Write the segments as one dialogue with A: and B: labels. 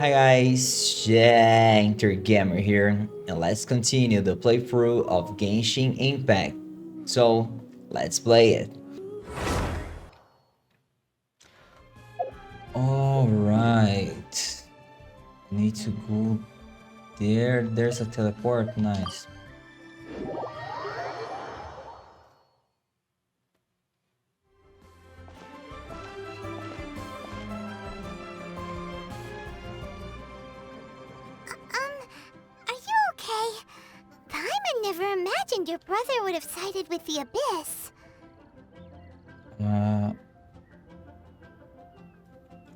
A: Hi guys, Shinter Gamer here, and let's continue the playthrough of Genshin Impact. So, let's play it. Alright. Need to go there. There's a teleport. Nice.
B: Are you okay? Paimon never imagined your brother would have sided with the Abyss.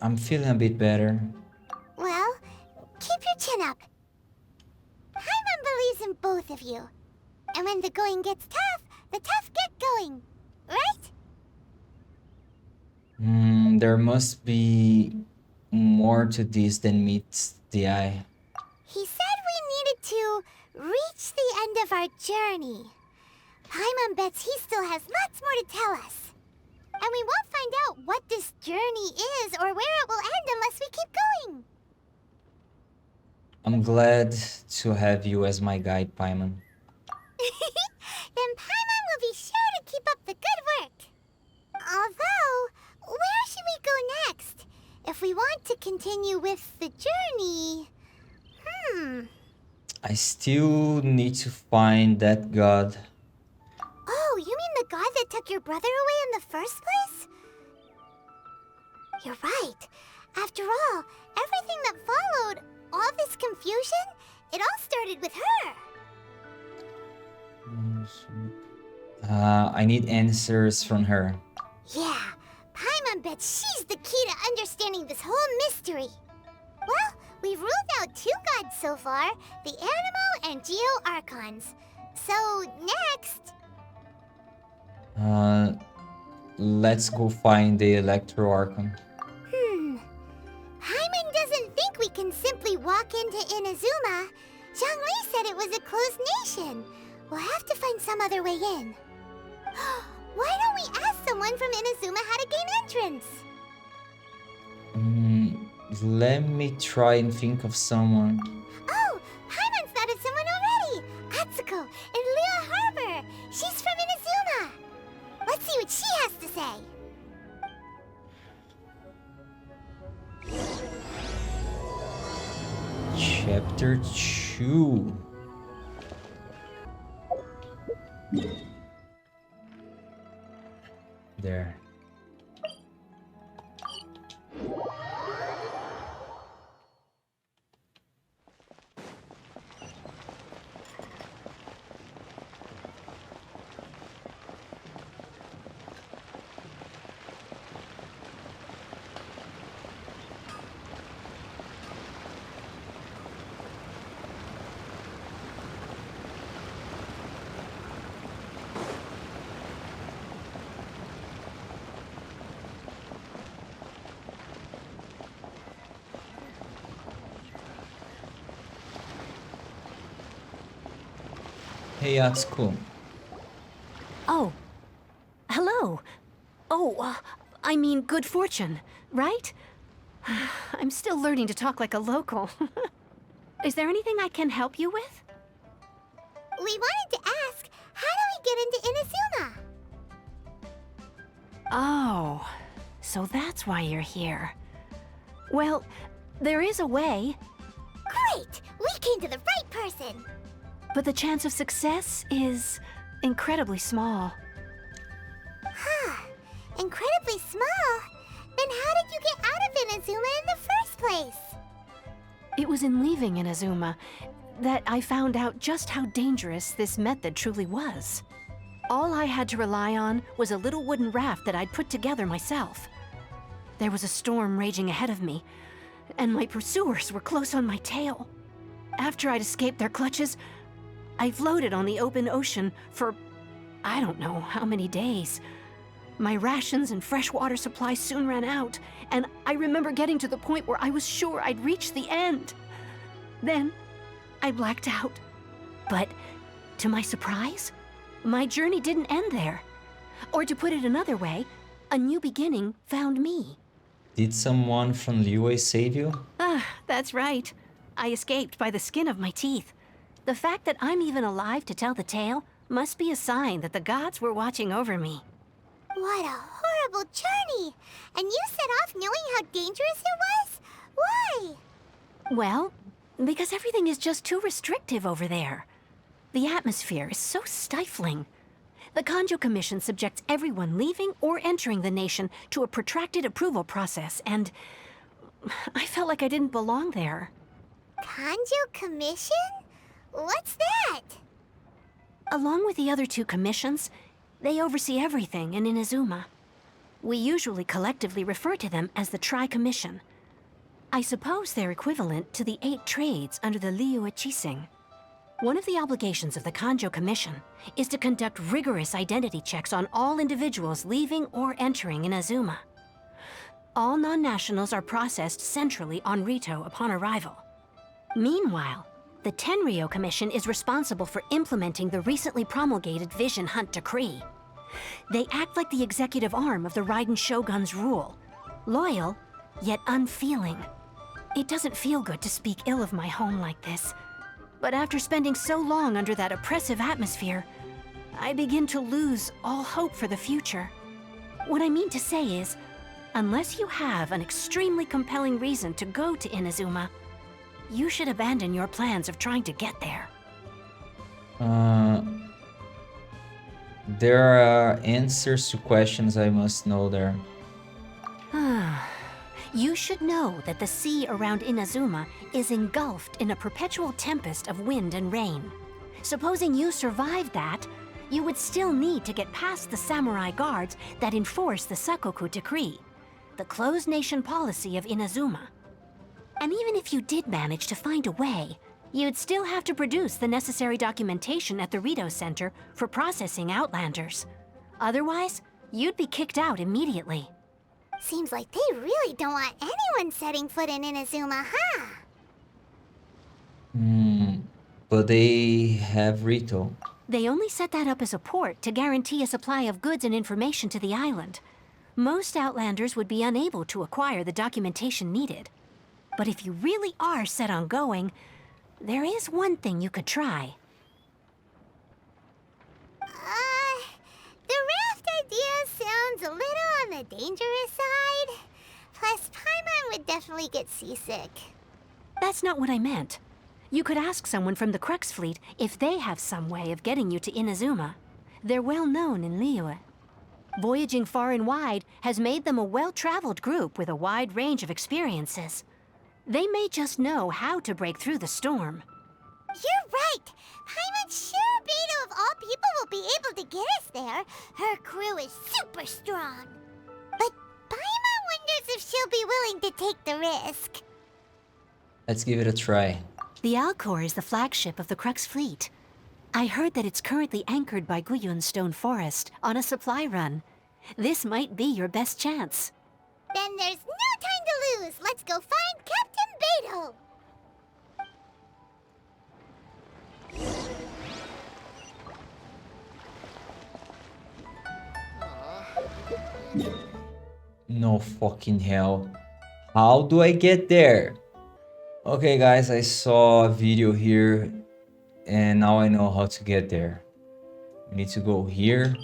A: I'm feeling a bit better.
B: Well, keep your chin up. Paimon believes in both of you. And when the going gets tough, the tough get going. Right?
A: There must be more to this than meets the eye.
B: He said we needed to reach the end of our journey. Paimon bets he still has lots more to tell us. And we won't find out what this journey is or where it will end unless we keep going.
A: I'm glad to have you as my guide, Paimon.
B: Then Paimon will be sure to keep up the good work. Although, where should we go next? If we want to continue with the journey...
A: I still need to find that god.
B: Oh, you mean the god that took your brother away in the first place? You're right. After all, everything that followed, all this confusion, it all started with her.
A: I need answers from her.
B: Yeah, Paimon bets she's the key to understanding this whole mystery. Well, we've ruled out two gods so far, the Animo and Geo Archons. So, next...
A: Let's go find the Electro Archon.
B: Paimon doesn't think we can simply walk into Inazuma. Zhongli said it was a closed nation. We'll have to find some other way in. Why don't we ask someone from Inazuma how to gain entrance?
A: Let me try and think of someone.
B: Oh, Paimon's thought of someone already. Atsuko in Lua Harbor. She's from Inazuma. Let's see what she has to say.
A: Chapter 2. There. Hey, Atsuko.
C: Oh, hello. Oh, I mean good fortune, right? I'm still learning to talk like a local. Is there anything I can help you with?
B: We wanted to ask, how do we get into Inazuma?
C: Oh, so that's why you're here. Well, there is a way,
B: Great! We came to the right person!
C: but the chance of success is incredibly small.
B: Incredibly small? Then how did you get out of Inazuma in the first place?
C: It was in leaving Inazuma that I found out just how dangerous this method truly was. All I had to rely on was a little wooden raft that I'd put together myself. There was a storm raging ahead of me, and my pursuers were close on my tail. After I'd escaped their clutches, I floated on the open ocean for I don't know how many days. My rations and freshwater supply soon ran out, and I remember getting to the point where I was sure I'd reached the end. Then, I blacked out. But, to my surprise, my journey didn't end there. Or to put it another way, a new beginning found me.
A: Did someone from Liyue save you?
C: That's right. I escaped by the skin of my teeth. The fact that I'm even alive to tell the tale must be a sign that the gods were watching over me.
B: What a horrible journey! And you set off knowing how dangerous it was? Why?
C: Well, because everything is just too restrictive over there. The atmosphere is so stifling. The Kanjo Commission subjects everyone leaving or entering the nation to a protracted approval process, and I felt like I didn't belong there.
B: Kanjo Commission? What's that?
C: Along with the other two commissions, they oversee everything in Inazuma. We usually collectively refer to them as the Tri-Commission. I suppose they're equivalent to the 8 trades under the Liyue Chising. One of the obligations of the Kanjo Commission is to conduct rigorous identity checks on all individuals leaving or entering Inazuma. All non-nationals are processed centrally on Rito upon arrival. Meanwhile, the Tenryo Commission is responsible for implementing the recently promulgated Vision Hunt Decree. They act like the executive arm of the Raiden Shogun's rule, loyal, yet unfeeling. It doesn't feel good to speak ill of my home like this, but after spending so long under that oppressive atmosphere, I begin to lose all hope for the future. What I mean to say is, unless you have an extremely compelling reason to go to Inazuma, you should abandon your plans of trying to get there.
A: There are answers to questions I must know there.
C: You should know that the sea around Inazuma is engulfed in a perpetual tempest of wind and rain. Supposing you survived that, you would still need to get past the samurai guards that enforce the Sakoku Decree, the closed nation policy of Inazuma. And even if you did manage to find a way, you'd still have to produce the necessary documentation at the Rito Center for processing Outlanders. Otherwise, you'd be kicked out immediately.
B: Seems like they really don't want anyone setting foot in Inazuma, huh?
A: But they have Rito.
C: They only set that up as a port to guarantee a supply of goods and information to the island. Most Outlanders would be unable to acquire the documentation needed. But if you really are set on going, there is one thing you could try.
B: The raft idea sounds a little on the dangerous side. Plus, Paimon would definitely get seasick.
C: That's not what I meant. You could ask someone from the Crux Fleet if they have some way of getting you to Inazuma. They're well known in Liyue. Voyaging far and wide has made them a well-traveled group with a wide range of experiences. They may just know how to break through the storm.
B: You're right! Paimon's sure Beto of all people will be able to get us there. Her crew is super strong. But Paimon wonders if she'll be willing to take the risk.
A: Let's give it a try.
C: The Alcor is the flagship of the Crux Fleet. I heard that it's currently anchored by Guyun Stone Forest on a supply run. This might be your best chance.
B: Then there's no time to lose. Let's go find Captain Beto.
A: No fucking hell. How do I get there? Okay guys, I saw a video here and now I know how to get there. We need to go here.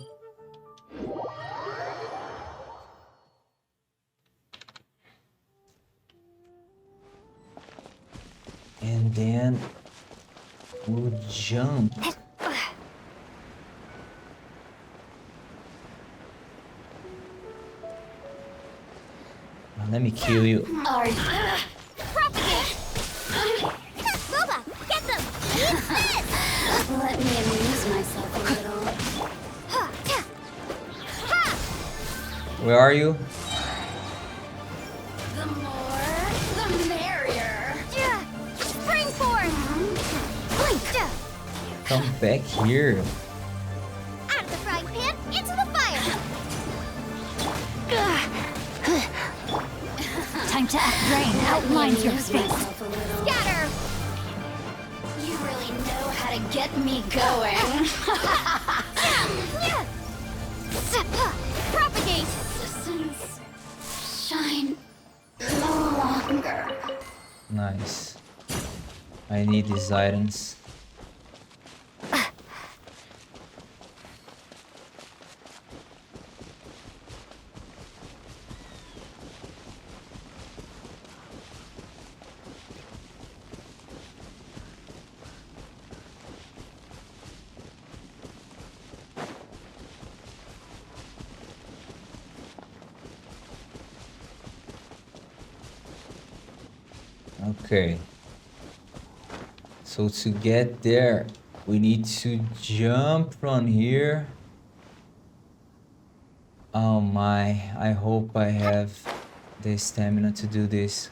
A: And then we'll jump. Let me kill you.
B: Boba, get them! Use this!
D: Let me amuse myself a little.
A: Where are you?
D: The more, the merrier.
B: Spring forth!
A: Come back here.
B: Out of the frying pan, into the fire!
C: Time to act brain outlines your
D: Amuse
C: face.
D: myself a little.
B: Scatter!
D: You really know how to get me going.
B: Propagate!
D: Systems shine no longer.
A: Nice. I need these items. Okay. So to get there, we need to jump from here. Oh my, I hope I have the stamina to do this.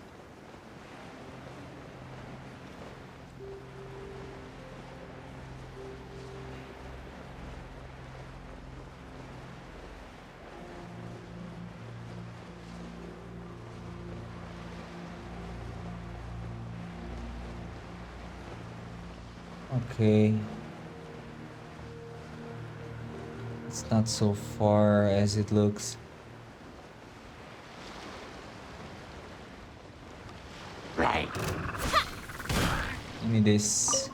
A: Okay. It's not so far as it looks. Give me this.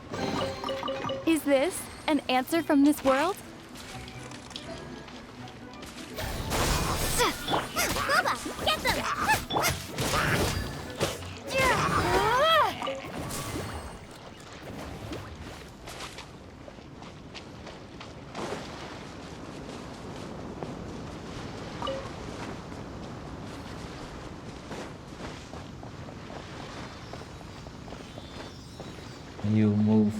E: Is this an answer from this world?
B: Bubba, get them!
A: You move.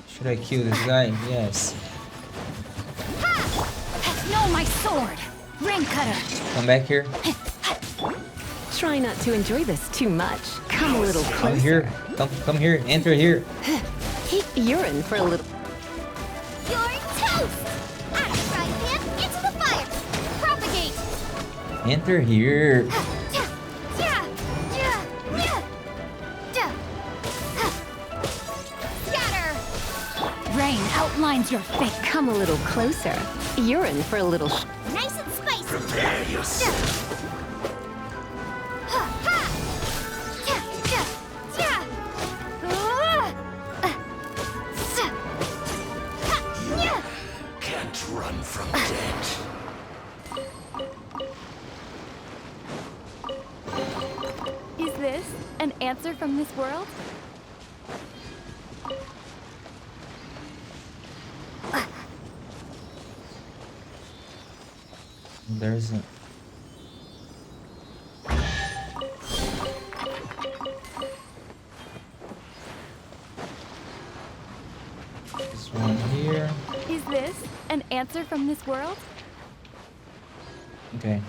A: Should I kill this guy? Yes.
D: No, my sword! Ring cutter!
A: Come back here.
C: Try not to enjoy this too much. Come a little
A: Come
C: closer.
A: here. Come here. Enter here.
C: You're in for a little.
B: You're toast! Out of frying pan, into the fire! Propagate!
A: Enter here.
B: Scatter!
D: Rain outlines your fate.
C: Come a little closer. You're in for a little.
B: Nice and spicy!
F: Prepare yourself. Can't run from death.
E: Is this an answer from this world?
A: There's a... This one here.
E: Is this an answer from this world?
A: Okay.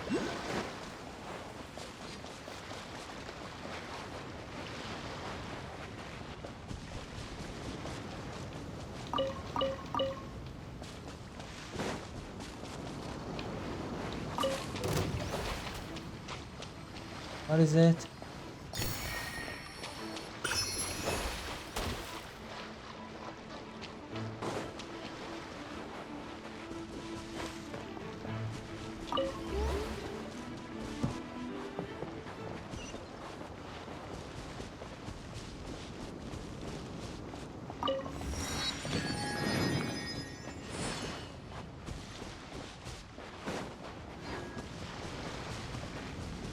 A: What is it?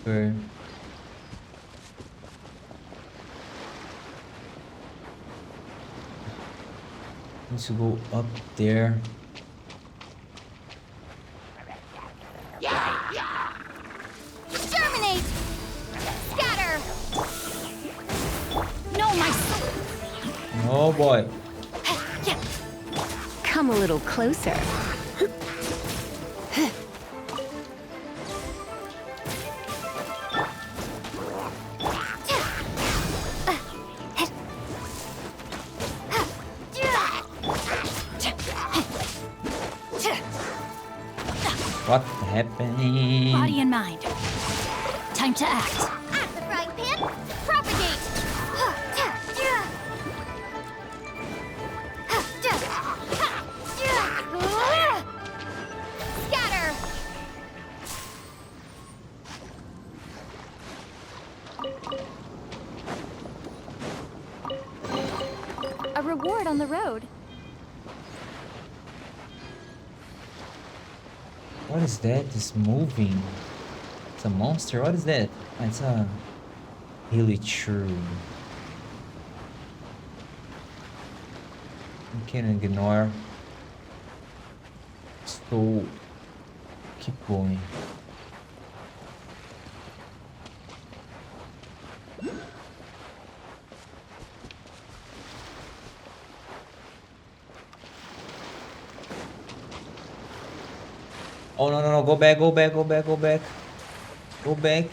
A: Okay. Need to go up there.
B: Terminate! Scatter!
D: No, my sword!
A: Oh boy.
C: Come a little closer.
A: What happened?
D: Body and mind. Time to act.
B: At the frying pan, propagate!
E: reward on the road.
A: What is that? It's moving. It's a monster? What is that? It's a really true. You can ignore. So keep going. Oh, no, no, no, go back, go back, go back, go back. Go back.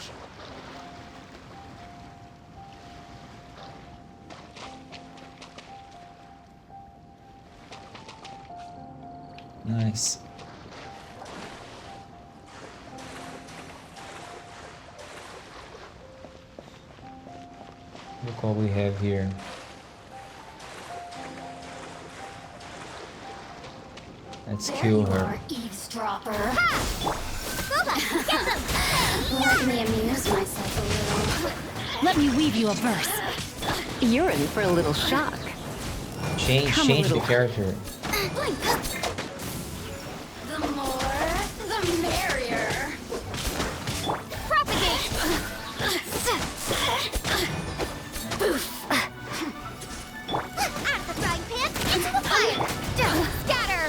A: Nice. Look what we have here. Let's kill her.
D: Eavesdropper. Let me amuse myself a little.
C: Let me weave you a verse. You're in for a little shock.
A: Change the character.
D: The more, the merrier.
B: Propagate! Out the frying pan, into the fire! Scatter!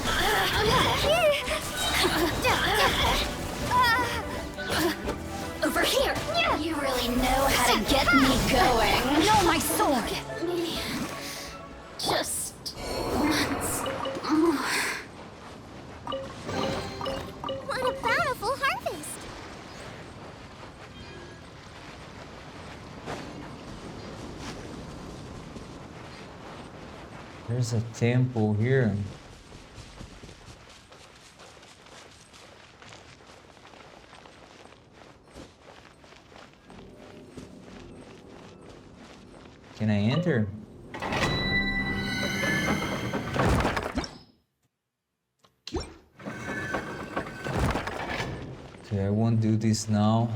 D: Over here. You really know how to get me going.
C: No, my sword!
D: Get me just once more.
B: What a bountiful harvest!
A: There's a temple here. Can I enter? Okay, I won't do this now.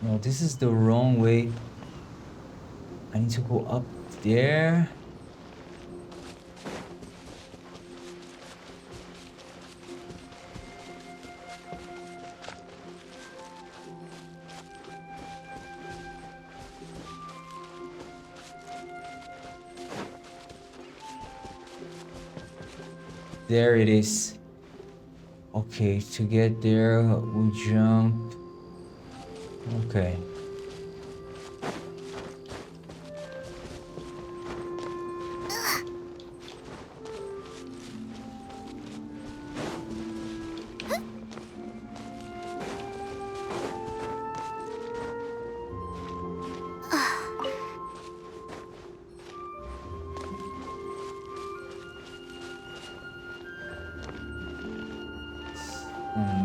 A: No, this is the wrong way. I need to go up there. There it is. Okay, to get there, we jump. Okay.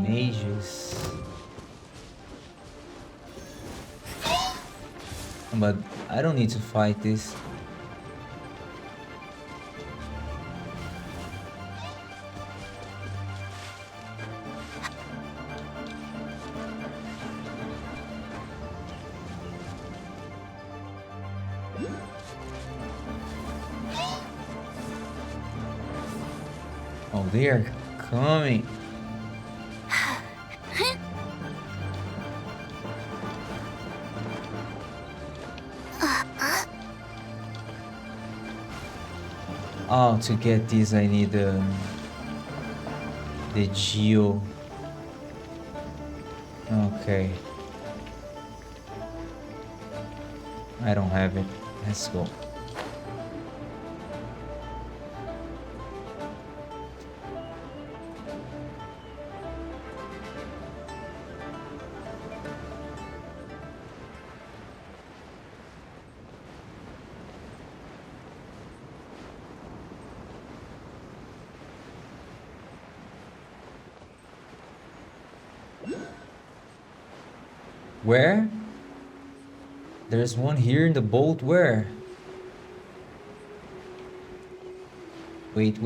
A: Mages. But I don't need to fight this. Oh, they are coming. Oh, to get this I need the geo. Okay. I don't have it. Let's go. Where? There's one here in the boat. Where? Wait.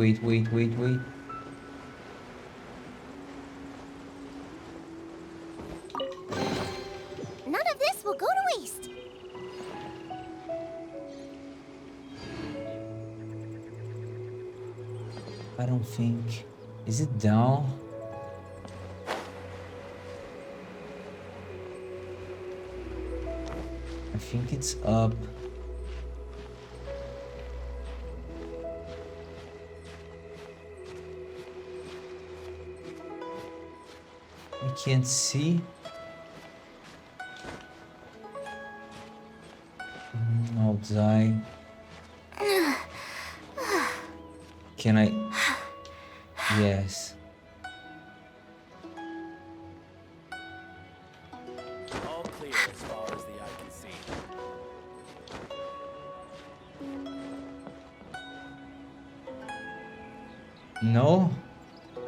A: I don't think. Is it down? I think it's up. I can't see. I'll die. Can I? Yes.
G: All clear as far as the eye can see.
A: No?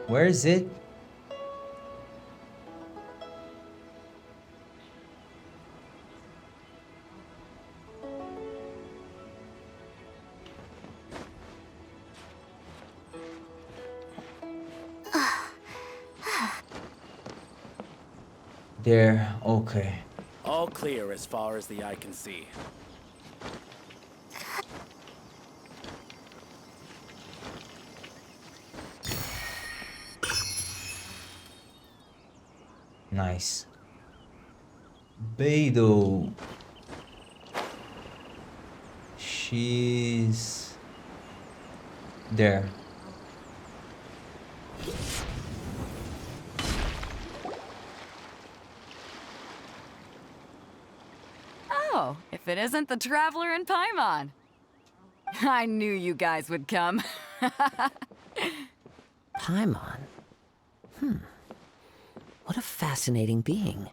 A: Where is it? There, okay.
G: All clear as far as the eye can see.
A: Nice. Beidou. She's there.
H: Oh, if it isn't the Traveler in Paimon. I knew you guys would come.
I: Paimon? What a fascinating being.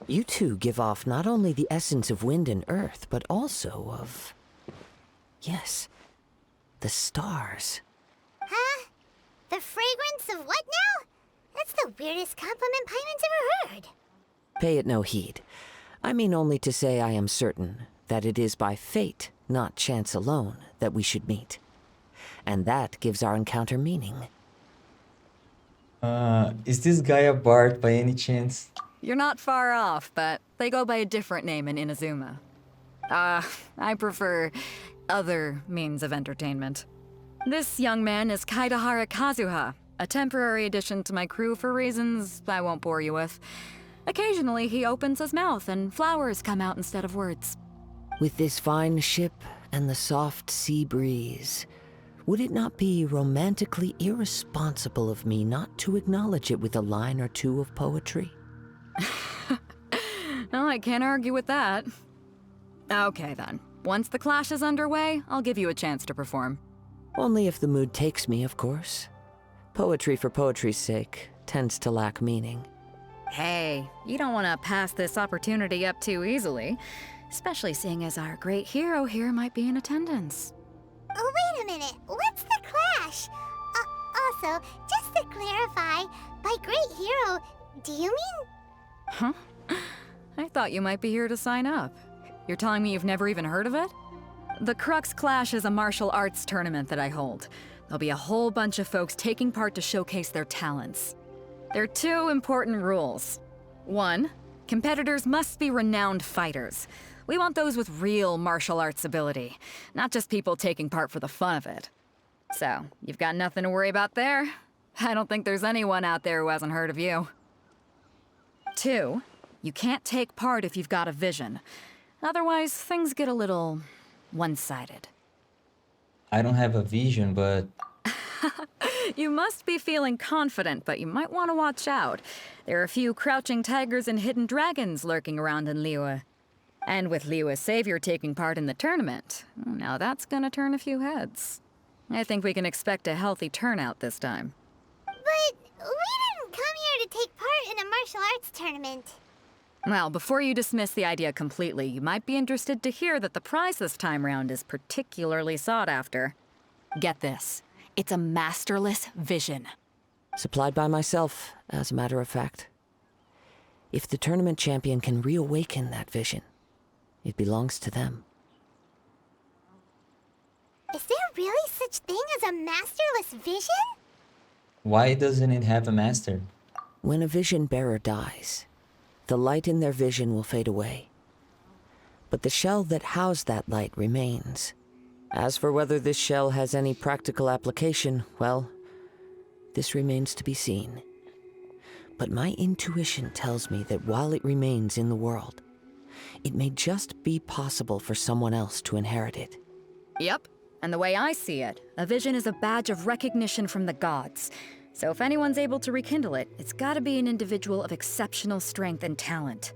I: You two give off not only the essence of wind and earth, but also of... yes, the stars.
B: Huh? The fragrance of what now? That's the weirdest compliment Paimon's ever heard.
I: Pay it no heed. I mean only to say I am certain that it is by fate, not chance alone, that we should meet. And that gives our encounter meaning.
A: Is this guy a bard by any chance?
H: You're not far off, but they go by a different name in Inazuma. I prefer other means of entertainment. This young man is Kaidahara Kazuha, a temporary addition to my crew for reasons I won't bore you with. Occasionally, he opens his mouth and flowers come out instead of words.
I: With this fine ship and the soft sea breeze, would it not be romantically irresponsible of me not to acknowledge it with a line or two of poetry?
H: Well, I can't argue with that. Okay then. Once the clash is underway, I'll give you a chance to perform.
I: Only if the mood takes me, of course. Poetry for poetry's sake tends to lack meaning.
H: Hey, you don't want to pass this opportunity up too easily, especially seeing as our great hero here might be in attendance.
B: Oh, wait a minute. What's the clash? Also, just to clarify, by great hero, do you mean?
H: Huh? I thought you might be here to sign up. You're telling me you've never even heard of it? The Crux Clash is a martial arts tournament that I hold. There'll be a whole bunch of folks taking part to showcase their talents. There are two important rules. 1, competitors must be renowned fighters. We want those with real martial arts ability, not just people taking part for the fun of it. So, you've got nothing to worry about there. I don't think there's anyone out there who hasn't heard of you. 2, you can't take part if you've got a vision. Otherwise, things get a little one-sided.
A: I don't have a vision, but...
H: You must be feeling confident, but you might want to watch out. There are a few crouching tigers and hidden dragons lurking around in Liyue. And with Liyue's savior taking part in the tournament, now that's gonna turn a few heads. I think we can expect a healthy turnout this time.
B: But we didn't come here to take part in a martial arts tournament.
H: Well, before you dismiss the idea completely, you might be interested to hear that the prize this time round is particularly sought after. Get this. It's a masterless vision.
I: Supplied by myself, as a matter of fact. If the tournament champion can reawaken that vision, it belongs to them.
B: Is there really such thing as a masterless vision?
A: Why doesn't it have a master?
I: When a vision bearer dies, the light in their vision will fade away. But the shell that housed that light remains. As for whether this shell has any practical application, well, this remains to be seen. But my intuition tells me that while it remains in the world, it may just be possible for someone else to inherit it.
H: Yep, and the way I see it, a vision is a badge of recognition from the gods. So if anyone's able to rekindle it, it's gotta be an individual of exceptional strength and talent.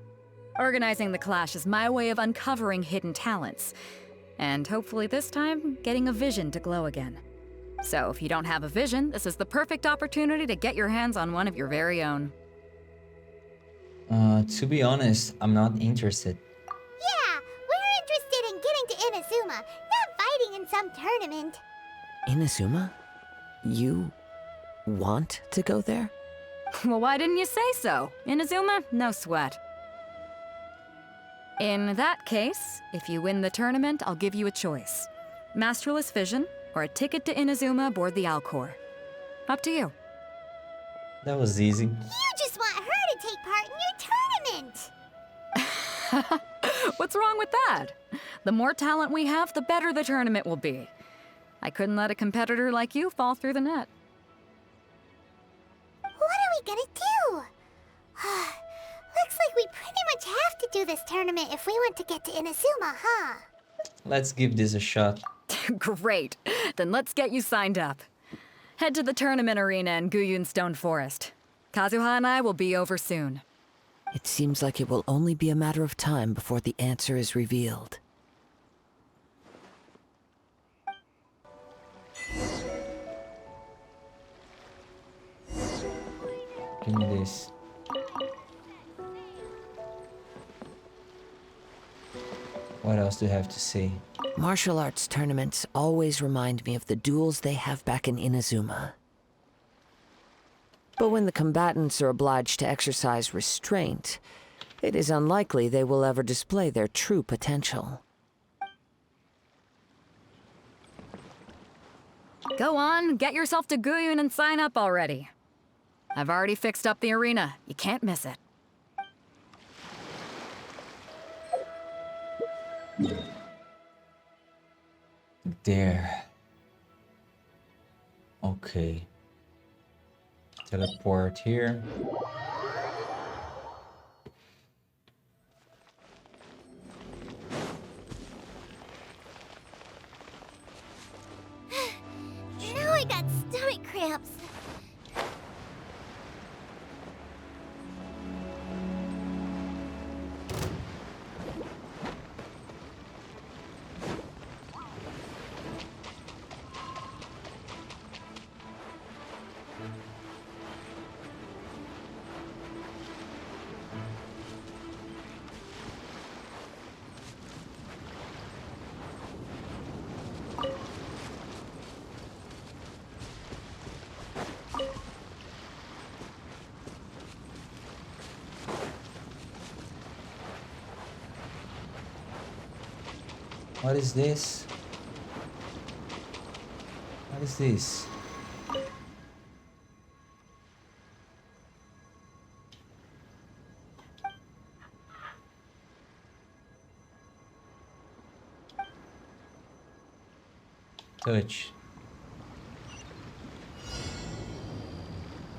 H: Organizing the clash is my way of uncovering hidden talents. And hopefully this time, getting a vision to glow again. So if you don't have a vision, this is the perfect opportunity to get your hands on one of your very own.
A: To be honest, I'm not interested.
B: Yeah, we're interested in getting to Inazuma, not fighting in some tournament.
I: Inazuma? You want to go there?
H: Well, why didn't you say so? Inazuma? No sweat. In that case, if you win the tournament, I'll give you a choice. Masterless Vision, or a ticket to Inazuma aboard the Alcor. Up to you.
A: That was easy.
B: You just want her to take part in your tournament.
H: What's wrong with that? The more talent we have, the better the tournament will be. I couldn't let a competitor like you fall through the net.
B: What are we gonna do? Looks like we pretty much have to do this tournament if we want to get to Inazuma, huh?
A: Let's give this a shot.
H: Great. Then let's get you signed up. Head to the tournament arena in Guyun Stone Forest. Kazuha and I will be over soon.
I: It seems like it will only be a matter of time before the answer is revealed.
A: Give me this. What else do you have to say?
I: Martial arts tournaments always remind me of the duels they have back in Inazuma. But when the combatants are obliged to exercise restraint, it is unlikely they will ever display their true potential.
H: Go on, get yourself to Guyun and sign up already. I've already fixed up the arena. You can't miss it.
A: There. Okay. Teleport here.
B: Now I got stomach cramps.
A: What is this? What is this? Touch.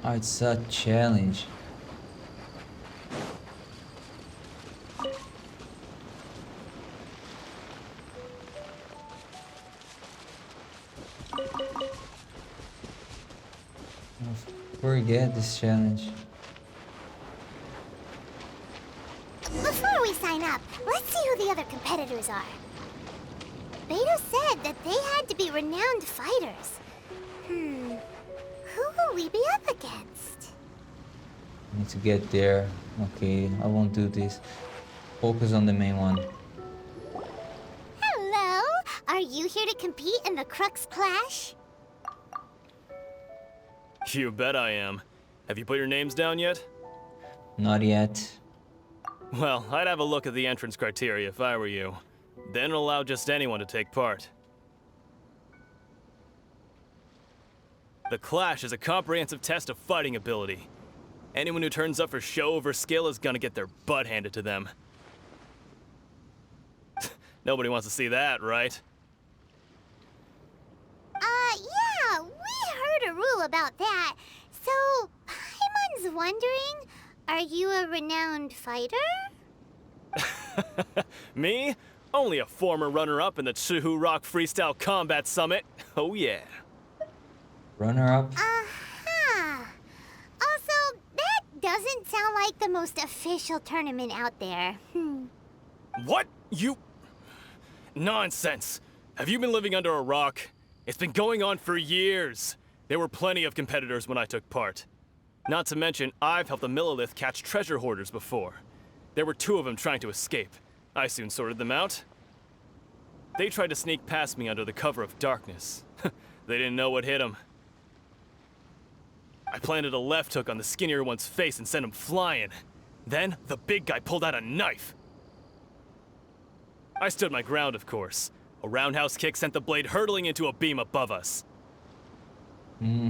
A: Oh, it's a challenge. Forget this challenge.
B: Before we sign up, let's see who the other competitors are. Beto said that they had to be renowned fighters. Who will we be up against?
A: I need to get there. Okay, I won't do this. Focus on the main one.
B: Hello! Are you here to compete in the Crux Clash?
J: You bet I am. Have you put your names down yet?
A: Not yet.
J: Well, I'd have a look at the entrance criteria if I were you. Then allow just anyone to take part. The Clash is a comprehensive test of fighting ability. Anyone who turns up for show over skill is gonna get their butt handed to them. Nobody wants to see that, right?
B: about that. So, Paimon's wondering, are you a renowned fighter?
J: Me? Only a former runner-up in the Chihu Rock Freestyle Combat Summit. Oh yeah.
A: Runner-up?
B: Uh-huh. Also, that doesn't sound like the most official tournament out there.
J: What? You... Nonsense. Have you been living under a rock? It's been going on for years. There were plenty of competitors when I took part. Not to mention, I've helped the Millilith catch treasure hoarders before. There were 2 of them trying to escape. I soon sorted them out. They tried to sneak past me under the cover of darkness. They didn't know what hit them. I planted a left hook on the skinnier one's face and sent him flying. Then, the big guy pulled out a knife. I stood my ground, of course. A roundhouse kick sent the blade hurtling into a beam above us.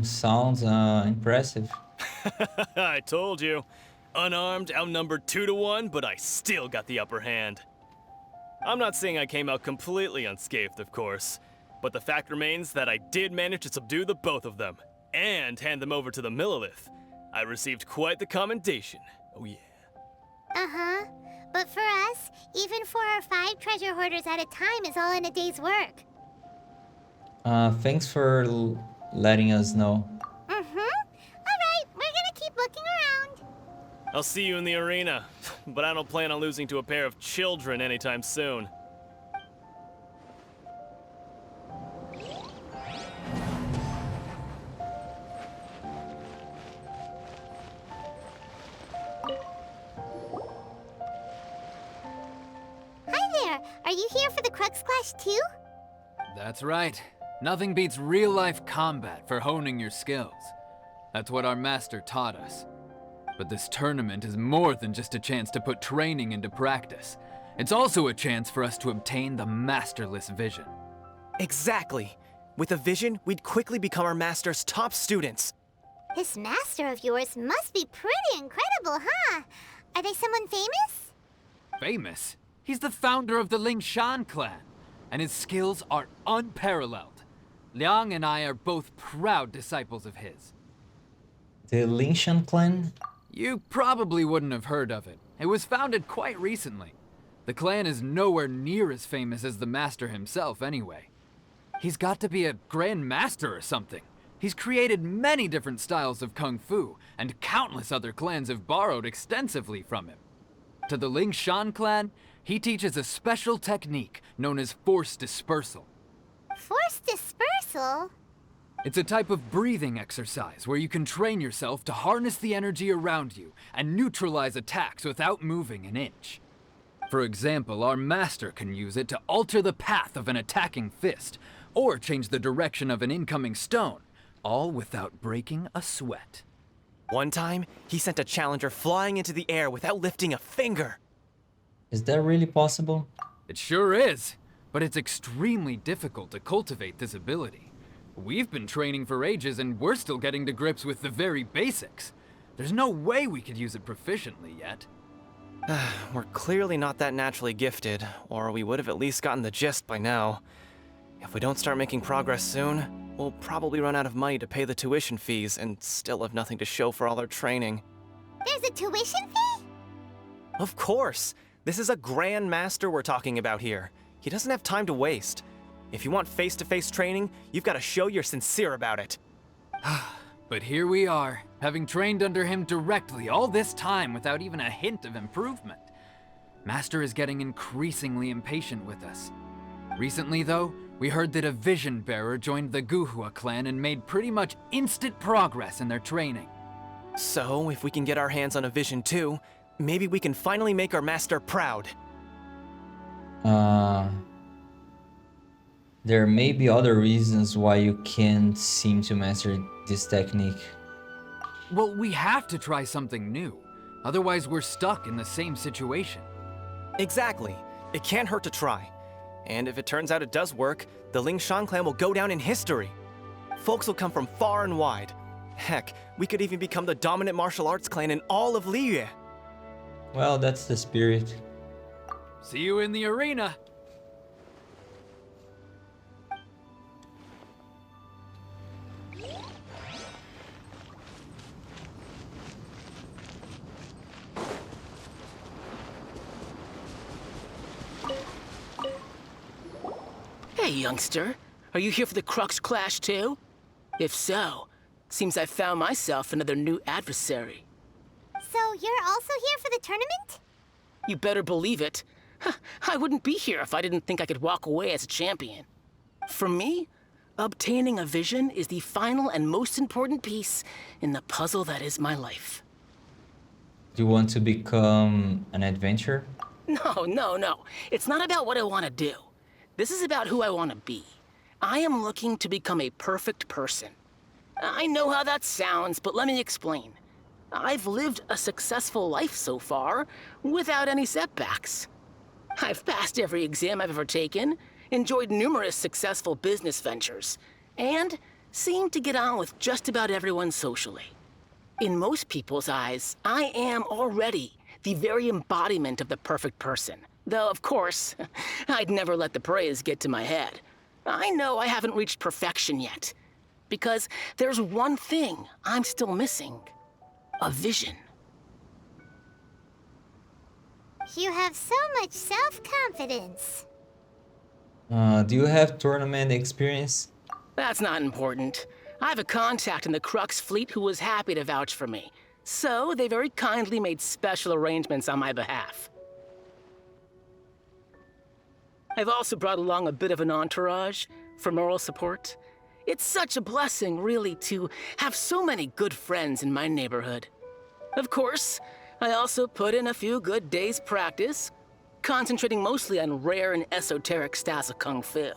A: Sounds impressive.
J: I told you. Unarmed, outnumbered 2 to 1, but I still got the upper hand. I'm not saying I came out completely unscathed, of course, but the fact remains that I did manage to subdue the both of them, and hand them over to the Millilith. I received quite the commendation. Oh yeah.
B: Uh-huh. But for us, even 4 or 5 treasure hoarders at a time is all in a day's work.
A: Thanks for letting us know.
B: Alright, we're gonna keep looking around.
J: I'll see you in the arena, but I don't plan on losing to a pair of children anytime soon.
B: Hi there, are you here for the Crux Clash too?
K: That's right. Nothing beats real-life combat for honing your skills. That's what our master taught us. But this tournament is more than just a chance to put training into practice. It's also a chance for us to obtain the masterless vision.
L: Exactly. With a vision, we'd quickly become our master's top students.
B: This master of yours must be pretty incredible, huh? Are they someone famous?
K: Famous? He's the founder of the Lingshan clan, and his skills are unparalleled. Liang and I are both proud disciples of his.
A: The Lingshan clan?
K: You probably wouldn't have heard of it. It was founded quite recently. The clan is nowhere near as famous as the master himself anyway. He's got to be a grand master or something. He's created many different styles of kung fu, and countless other clans have borrowed extensively from him. To the Lingshan clan, he teaches a special technique known as force dispersal.
B: Force dispersal?
K: It's a type of breathing exercise where you can train yourself to harness the energy around you and neutralize attacks without moving an inch. For example, our master can use it to alter the path of an attacking fist, or change the direction of an incoming stone, all without breaking a sweat.
L: One time, he sent a challenger flying into the air without lifting a finger.
A: Is that really possible?
K: It sure is, but it's extremely difficult to cultivate this ability. We've been training for ages and we're still getting to grips with the very basics. There's no way we could use it proficiently yet.
L: We're clearly not that naturally gifted, or we would have at least gotten the gist by now. If we don't start making progress soon, we'll probably run out of money to pay the tuition fees and still have nothing to show for all our training.
B: There's a tuition fee?
L: Of course! This is a Grand Master we're talking about here. He doesn't have time to waste. If you want face-to-face training, you've got to show you're sincere about it.
K: But here we are, having trained under him directly all this time without even a hint of improvement. Master is getting increasingly impatient with us. Recently, though, we heard that a vision bearer joined the Guhua clan and made pretty much instant progress in their training.
L: So, if we can get our hands on a vision too, maybe we can finally make our master proud.
A: There may be other reasons why you can't seem to master this technique.
K: Well, we have to try something new. Otherwise, we're stuck in the same situation.
L: Exactly. It can't hurt to try. And if it turns out it does work, the Lingshan clan will go down in history. Folks will come from far and wide. Heck, we could even become the dominant martial arts clan in all of Liyue.
A: Well, that's the spirit.
K: See you in the arena!
M: youngster. Are you here for the Crux Clash too? If so, seems I found myself another new adversary.
B: So you're also here for the tournament?
M: You better believe it. I wouldn't be here if I didn't think I could walk away as a champion. For me, obtaining a vision is the final and most important piece in the puzzle that is my life.
A: Do you want to become an adventurer?
M: No. It's not about what I want to do. This is about who I want to be. I am looking to become a perfect person. I know how that sounds, but let me explain. I've lived a successful life so far, without any setbacks. I've passed every exam I've ever taken, enjoyed numerous successful business ventures, and seemed to get on with just about everyone socially. In most people's eyes, I am already the very embodiment of the perfect person. Though, of course, I'd never let the praise get to my head. I know I haven't reached perfection yet, because there's one thing I'm still missing. A vision.
B: You have so much self-confidence.
A: Do you have tournament experience?
M: That's not important. I have a contact in the Crux fleet who was happy to vouch for me. So they very kindly made special arrangements on my behalf. I've also brought along a bit of an entourage for moral support. It's such a blessing, really, to have so many good friends in my neighborhood. Of course, I also put in a few good days' practice, concentrating mostly on rare and esoteric styles of Kung Fu.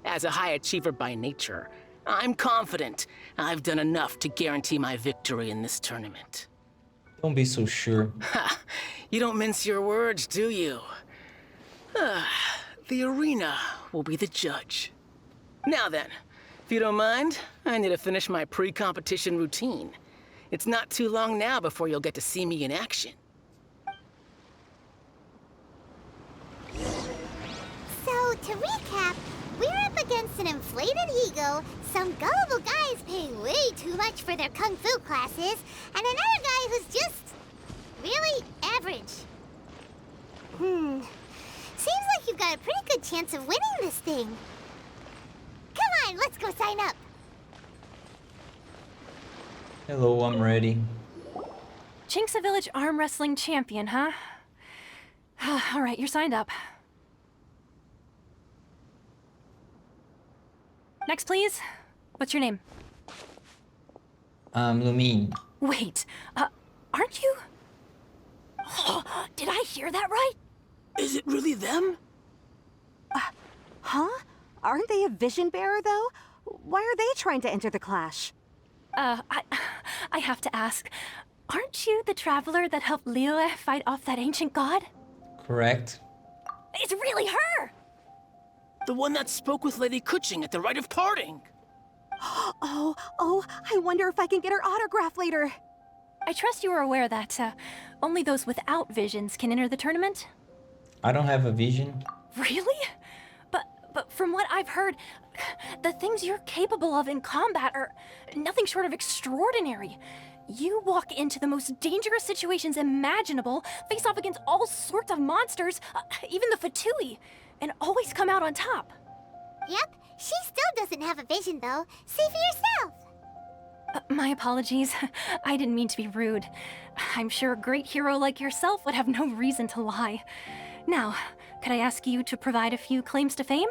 M: As a high achiever by nature, I'm confident I've done enough to guarantee my victory in this tournament.
A: Don't be so sure.
M: Ha! You don't mince your words, do you? The arena will be the judge. Now then, if you don't mind, I need to finish my pre-competition routine. It's not too long now before you'll get to see me in action.
B: So, to recap, we're up against an inflated ego, some gullible guys paying way too much for their kung fu classes, and another guy who's just really average. Seems like you've got a pretty good chance of winning this thing. Come on, let's go sign up.
A: Hello, I'm ready.
C: Chinksa Village arm wrestling champion, huh? All right, you're signed up. Next, please. What's your name?
A: Lumine.
C: Wait, aren't you? Did I hear that right?
M: Is it really them?
N: Huh? Aren't they a vision bearer, though? Why are they trying to enter the clash?
C: I have to ask, aren't you the traveler that helped Liyue fight off that ancient god?
A: Correct.
C: It's really her!
M: The one that spoke with Lady Kuching at the rite of parting.
N: Oh, I wonder if I can get her autograph later.
C: I trust you are aware that only those without visions can enter the tournament?
A: I don't have a vision.
C: Really? But from what I've heard, the things you're capable of in combat are nothing short of extraordinary. You walk into the most dangerous situations imaginable, face off against all sorts of monsters, even the Fatui, and always come out on top.
B: Yep, she still doesn't have a vision though. See for yourself.
C: My apologies. I didn't mean to be rude. I'm sure a great hero like yourself would have no reason to lie. Now, could I ask you to provide a few claims to fame?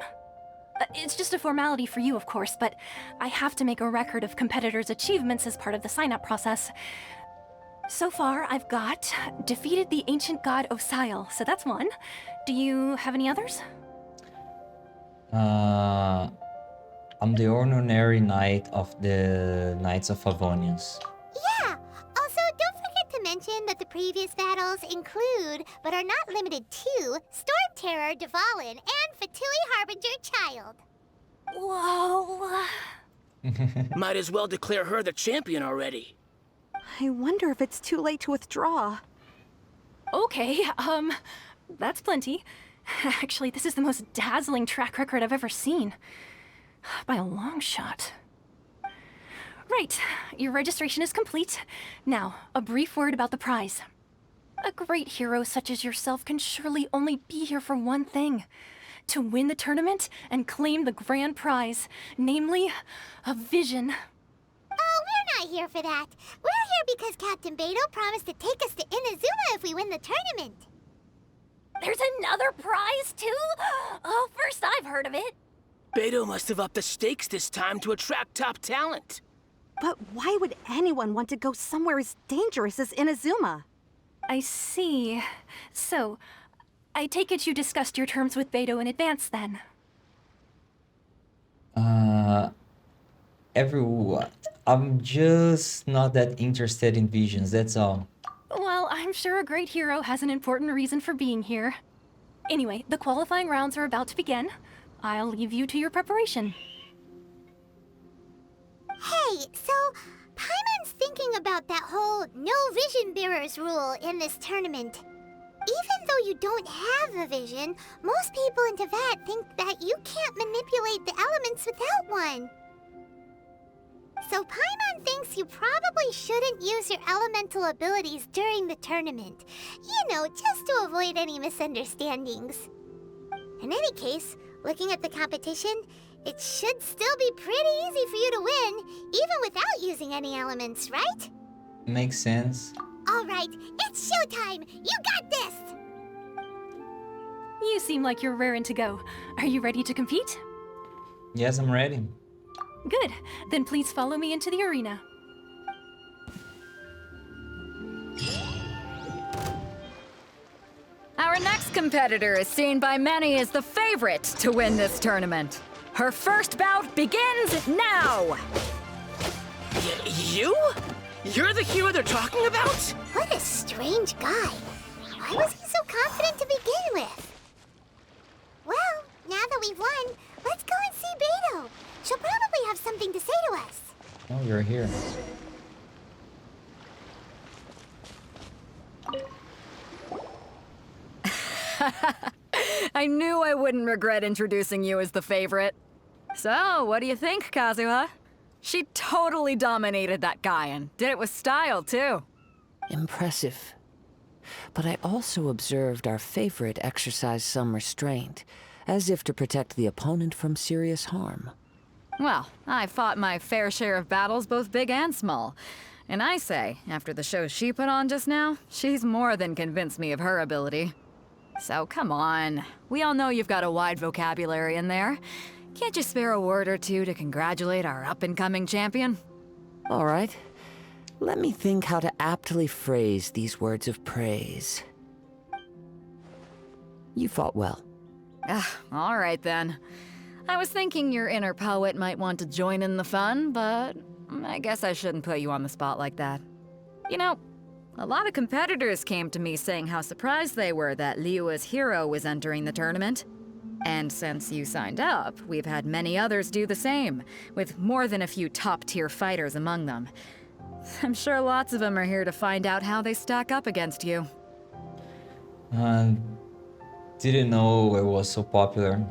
C: It's just a formality for you, of course, but I have to make a record of competitors' achievements as part of the sign-up process. So far, I've got defeated the ancient god Osial, so that's one. Do you have any others?
A: I'm the honorary knight of the Knights of Favonius.
B: Yeah! Also, don't forget to mention that the previous battles include, but are not limited to, Storm Terror, Dvalin, and Fatui Harbinger Child.
C: Whoa!
M: Might as well declare her the champion already.
N: I wonder if it's too late to withdraw.
C: Okay, that's plenty. Actually, this is the most dazzling track record I've ever seen. By a long shot. Right, your registration is complete. Now, a brief word about the prize. A great hero such as yourself can surely only be here for one thing. to win the tournament and claim the grand prize, namely, a vision.
B: Oh, we're not here for that. We're here because Captain Beidou promised to take us to Inazuma if we win the tournament.
E: There's another prize, too? Oh, first I've heard of it.
M: Beidou must have upped the stakes this time to attract top talent.
N: But why would anyone want to go somewhere as dangerous as Inazuma?
C: I see. So, I take it you discussed your terms with Beidou in advance, then?
A: Everyone. I'm just not that interested in visions, that's all.
C: Well, I'm sure a great hero has an important reason for being here. Anyway, the qualifying rounds are about to begin. I'll leave you to your preparation.
B: Hey, so Paimon's thinking about that whole no vision bearers rule in this tournament. Even though you don't have a vision, most people in Teyvat think that you can't manipulate the elements without one. So Paimon thinks you probably shouldn't use your elemental abilities during the tournament. You know, just to avoid any misunderstandings. In any case, looking at the competition, it should still be pretty easy for you to win, even without using any elements, right?
A: Makes sense.
B: Alright, it's showtime! You got this!
C: You seem like you're raring to go. Are you ready to compete?
A: Yes, I'm ready.
C: Good. Then please follow me into the arena.
H: Our next competitor is seen by many as the favorite to win this tournament. Her first bout begins now!
M: You? You're the hero they're talking about?
B: What a strange guy. Why was he so confident to begin with? Well, now that we've won, let's go and see Beidou. She'll probably have something to say to us.
A: Oh, you're here.
H: I knew I wouldn't regret introducing you as the favorite. So, what do you think, Kazuha? She totally dominated that guy and did it with style, too.
I: Impressive. But I also observed our favorite exercise some restraint, as if to protect the opponent from serious harm.
H: Well, I fought my fair share of battles, both big and small. And I say, after the show she put on just now, she's more than convinced me of her ability. So come on, we all know you've got a wide vocabulary in there. Can't you spare a word or two to congratulate our up-and-coming champion?
I: All right. Let me think how to aptly phrase these words of praise. You fought well.
H: All right then. I was thinking your inner poet might want to join in the fun, but I guess I shouldn't put you on the spot like that. You know, a lot of competitors came to me saying how surprised they were that Liyue's hero was entering the tournament. And since you signed up, we've had many others do the same, with more than a few top-tier fighters among them. I'm sure lots of them are here to find out how they stack up against you.
A: Didn't know it was so popular.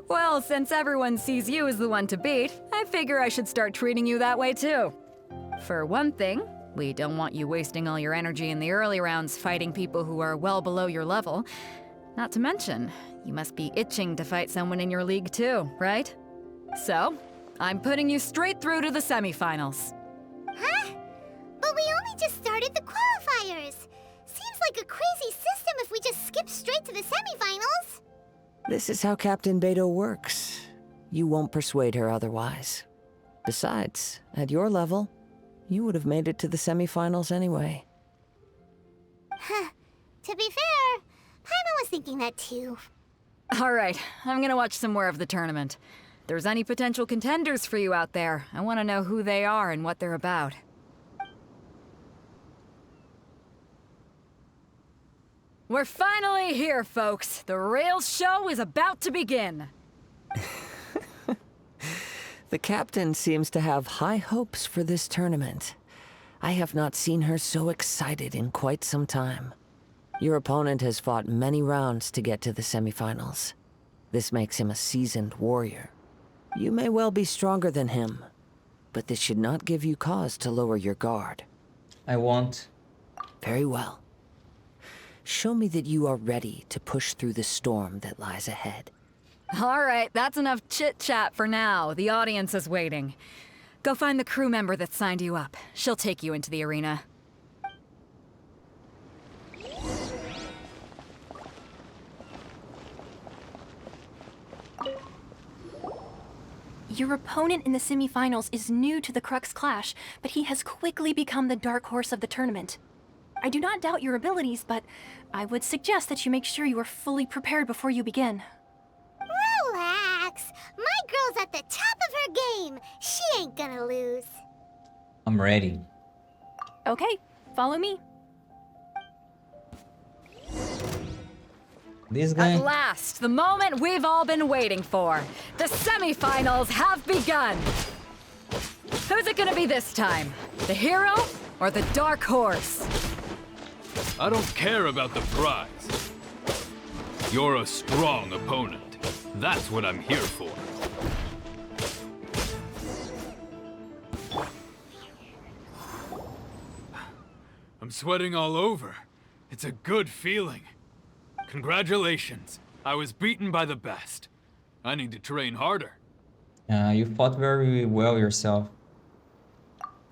H: Well, since everyone sees you as the one to beat, I figure I should start treating you that way too. For one thing, we don't want you wasting all your energy in the early rounds fighting people who are well below your level. Not to mention, you must be itching to fight someone in your league too, right? So, I'm putting you straight through to the semifinals.
B: Huh? But we only just started the qualifiers. Seems like a crazy system if we just skip straight to the semifinals.
I: This is how Captain Beidou works. You won't persuade her otherwise. Besides, at your level, you would have made it to the semifinals anyway.
B: Huh. To be fair, Paimon was thinking that too.
H: All right, I'm gonna watch some more of the tournament. If there's any potential contenders for you out there, I want to know who they are and what they're about. We're finally here, folks. The real show is about to begin.
I: The captain seems to have high hopes for this tournament. I have not seen her so excited in quite some time. Your opponent has fought many rounds to get to the semifinals. This makes him a seasoned warrior. You may well be stronger than him, but this should not give you cause to lower your guard.
A: I won't.
I: Very well. Show me that you are ready to push through the storm that lies ahead.
H: All right, that's enough chit-chat for now. The audience is waiting. Go find the crew member that signed you up. She'll take you into the arena.
O: Your opponent in the semifinals is new to the Crux Clash, but he has quickly become the dark horse of the tournament. I do not doubt your abilities, but I would suggest that you make sure you are fully prepared before you begin.
B: Relax. My girl's at the top of her game. She ain't gonna lose.
A: I'm ready.
O: Okay, follow me.
A: This guy?
H: At last, the moment we've all been waiting for. The semifinals have begun. Who's it gonna be this time? The hero or the dark horse?
K: I don't care about the prize. You're a strong opponent. That's what I'm here for. I'm sweating all over. It's a good feeling. Congratulations. I was beaten by the best. I need to train harder.
A: You fought very well yourself.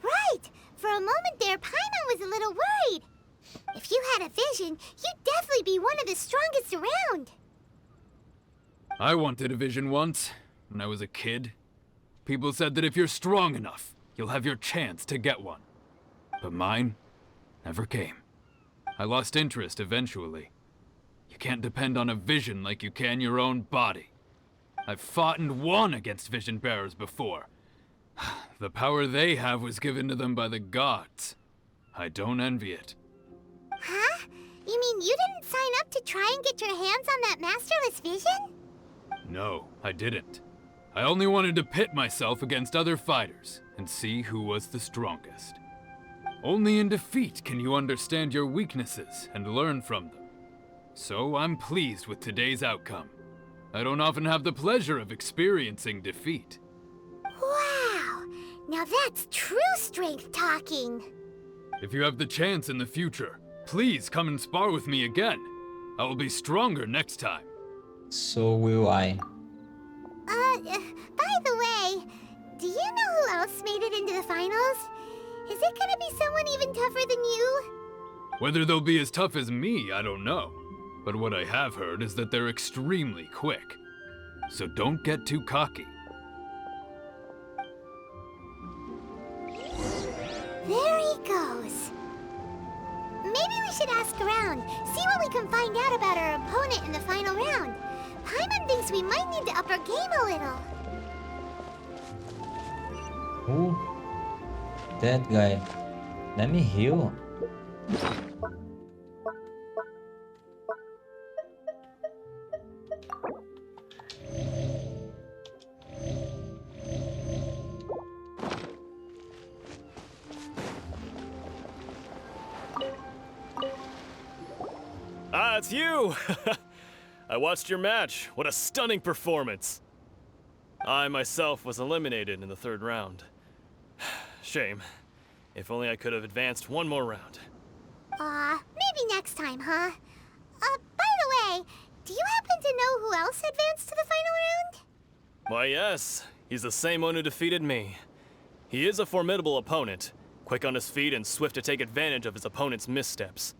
B: Right. For a moment there, Paimon was a little worried. If you had a vision, you'd definitely be one of the strongest around.
K: I wanted a vision once, when I was a kid. People said that if you're strong enough, you'll have your chance to get one. But mine never came. I lost interest eventually. You can't depend on a vision like you can your own body. I've fought and won against vision bearers before. The power they have was given to them by the gods. I don't envy it.
B: Huh? You mean you didn't sign up to try and get your hands on that masterless vision?
K: No, I didn't. I only wanted to pit myself against other fighters and see who was the strongest. Only in defeat can you understand your weaknesses and learn from them. So I'm pleased with today's outcome. I don't often have the pleasure of experiencing defeat.
B: Wow! Now that's true strength talking.
K: If you have the chance in the future, please come and spar with me again. I will be stronger next time.
A: So will I.
B: By the way, do you know who else made it into the finals? Is it gonna be someone even tougher than you?
K: Whether they'll be as tough as me, I don't know. But what I have heard is that they're extremely quick. So don't get too cocky.
B: There he goes. Maybe we should ask around, see what we can find out about our opponent in the final round. Paimon thinks we might need to up our game a little.
A: Who? That guy. Let me heal.
J: Ah, it's you! I watched your match. What a stunning performance. I myself was eliminated in the third round. Shame. If only I could have advanced one more round.
B: Maybe next time, huh? By the way, do you happen to know who else advanced to the final round?
J: Why, yes. He's the same one who defeated me. He is a formidable opponent, quick on his feet and swift to take advantage of his opponent's missteps.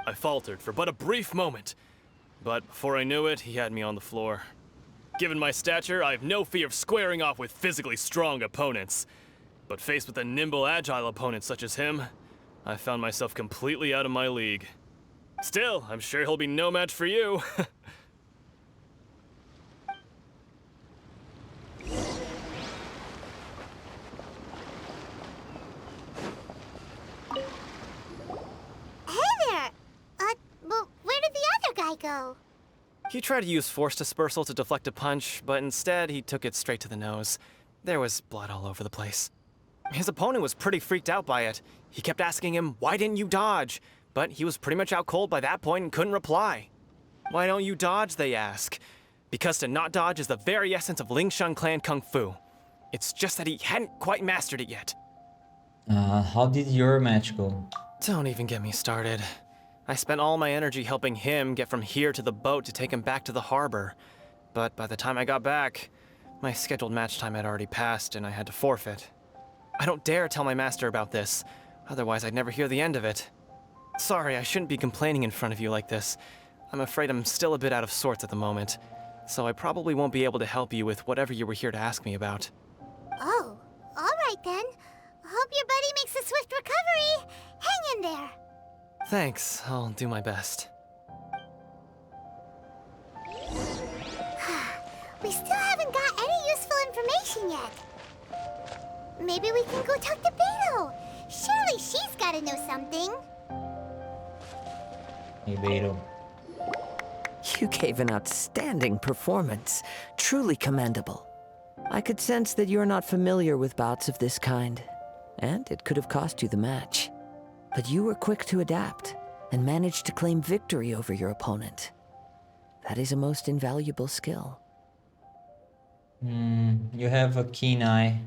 J: I faltered for but a brief moment, but before I knew it, he had me on the floor. Given my stature, I have no fear of squaring off with physically strong opponents. But faced with a nimble, agile opponent such as him, I found myself completely out of my league. Still, I'm sure he'll be no match for you.
B: Well, where did the other guy go?
L: He tried to use force dispersal to deflect a punch, but instead he took it straight to the nose. There was blood all over the place. His opponent was pretty freaked out by it. He kept asking him, "Why didn't you dodge?" But he was pretty much out cold by that point and couldn't reply. "Why don't you dodge?" they ask. Because to not dodge is the very essence of Lingshan clan kung fu. It's just that he hadn't quite mastered it yet.
A: How did your match go?
L: Don't even get me started. I spent all my energy helping him get from here to the boat to take him back to the harbor. But by the time I got back, my scheduled match time had already passed and I had to forfeit. I don't dare tell my master about this, otherwise I'd never hear the end of it. Sorry, I shouldn't be complaining in front of you like this. I'm afraid I'm still a bit out of sorts at the moment, so I probably won't be able to help you with whatever you were here to ask me about.
B: Oh, alright then. Hope your buddy makes a swift recovery. Hang in there.
L: Thanks, I'll do my best.
B: We still haven't got any useful information yet. Maybe we can go talk to Beto. Surely she's gotta know something.
A: Hey, Beto.
I: You gave an outstanding performance. Truly commendable. I could sense that you're not familiar with bouts of this kind, and it could have cost you the match. But you were quick to adapt, and managed to claim victory over your opponent. That is a most invaluable skill.
A: You have a keen eye.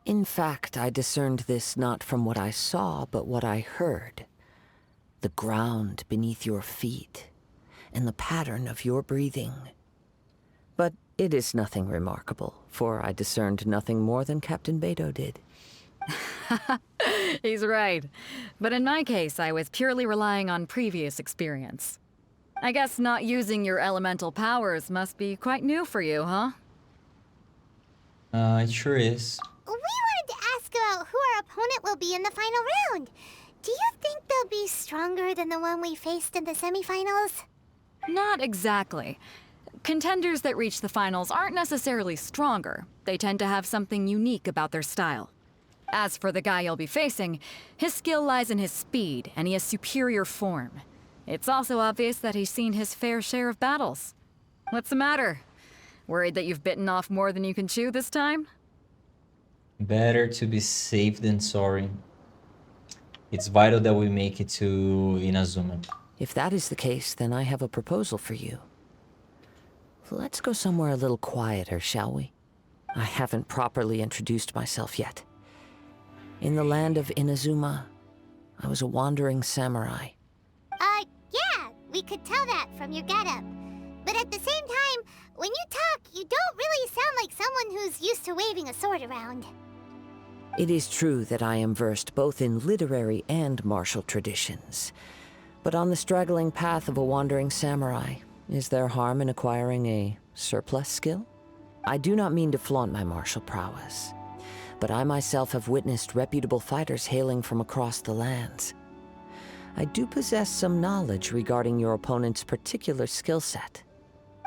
I: In fact, I discerned this not from what I saw, but what I heard. The ground beneath your feet, and the pattern of your breathing. But it is nothing remarkable, for I discerned nothing more than Captain Beto did.
H: He's right. But in my case, I was purely relying on previous experience. I guess not using your elemental powers must be quite new for you, huh?
A: It sure is.
B: We wanted to ask about who our opponent will be in the final round. Do you think they'll be stronger than the one we faced in the semifinals?
H: Not exactly. Contenders that reach the finals aren't necessarily stronger. They tend to have something unique about their style. As for the guy you'll be facing, his skill lies in his speed, and he has superior form. It's also obvious that he's seen his fair share of battles. What's the matter? Worried that you've bitten off more than you can chew this time?
A: Better to be safe than sorry. It's vital that we make it to Inazuma.
I: If that is the case, then I have a proposal for you. Let's go somewhere a little quieter, shall we? I haven't properly introduced myself yet. In the land of Inazuma, I was a wandering samurai.
B: Yeah, we could tell that from your getup. But at the same time, when you talk, you don't really sound like someone who's used to waving a sword around.
I: It is true that I am versed both in literary and martial traditions. But on the straggling path of a wandering samurai, is there harm in acquiring a surplus skill? I do not mean to flaunt my martial prowess, but I myself have witnessed reputable fighters hailing from across the lands. I do possess some knowledge regarding your opponent's particular skill set.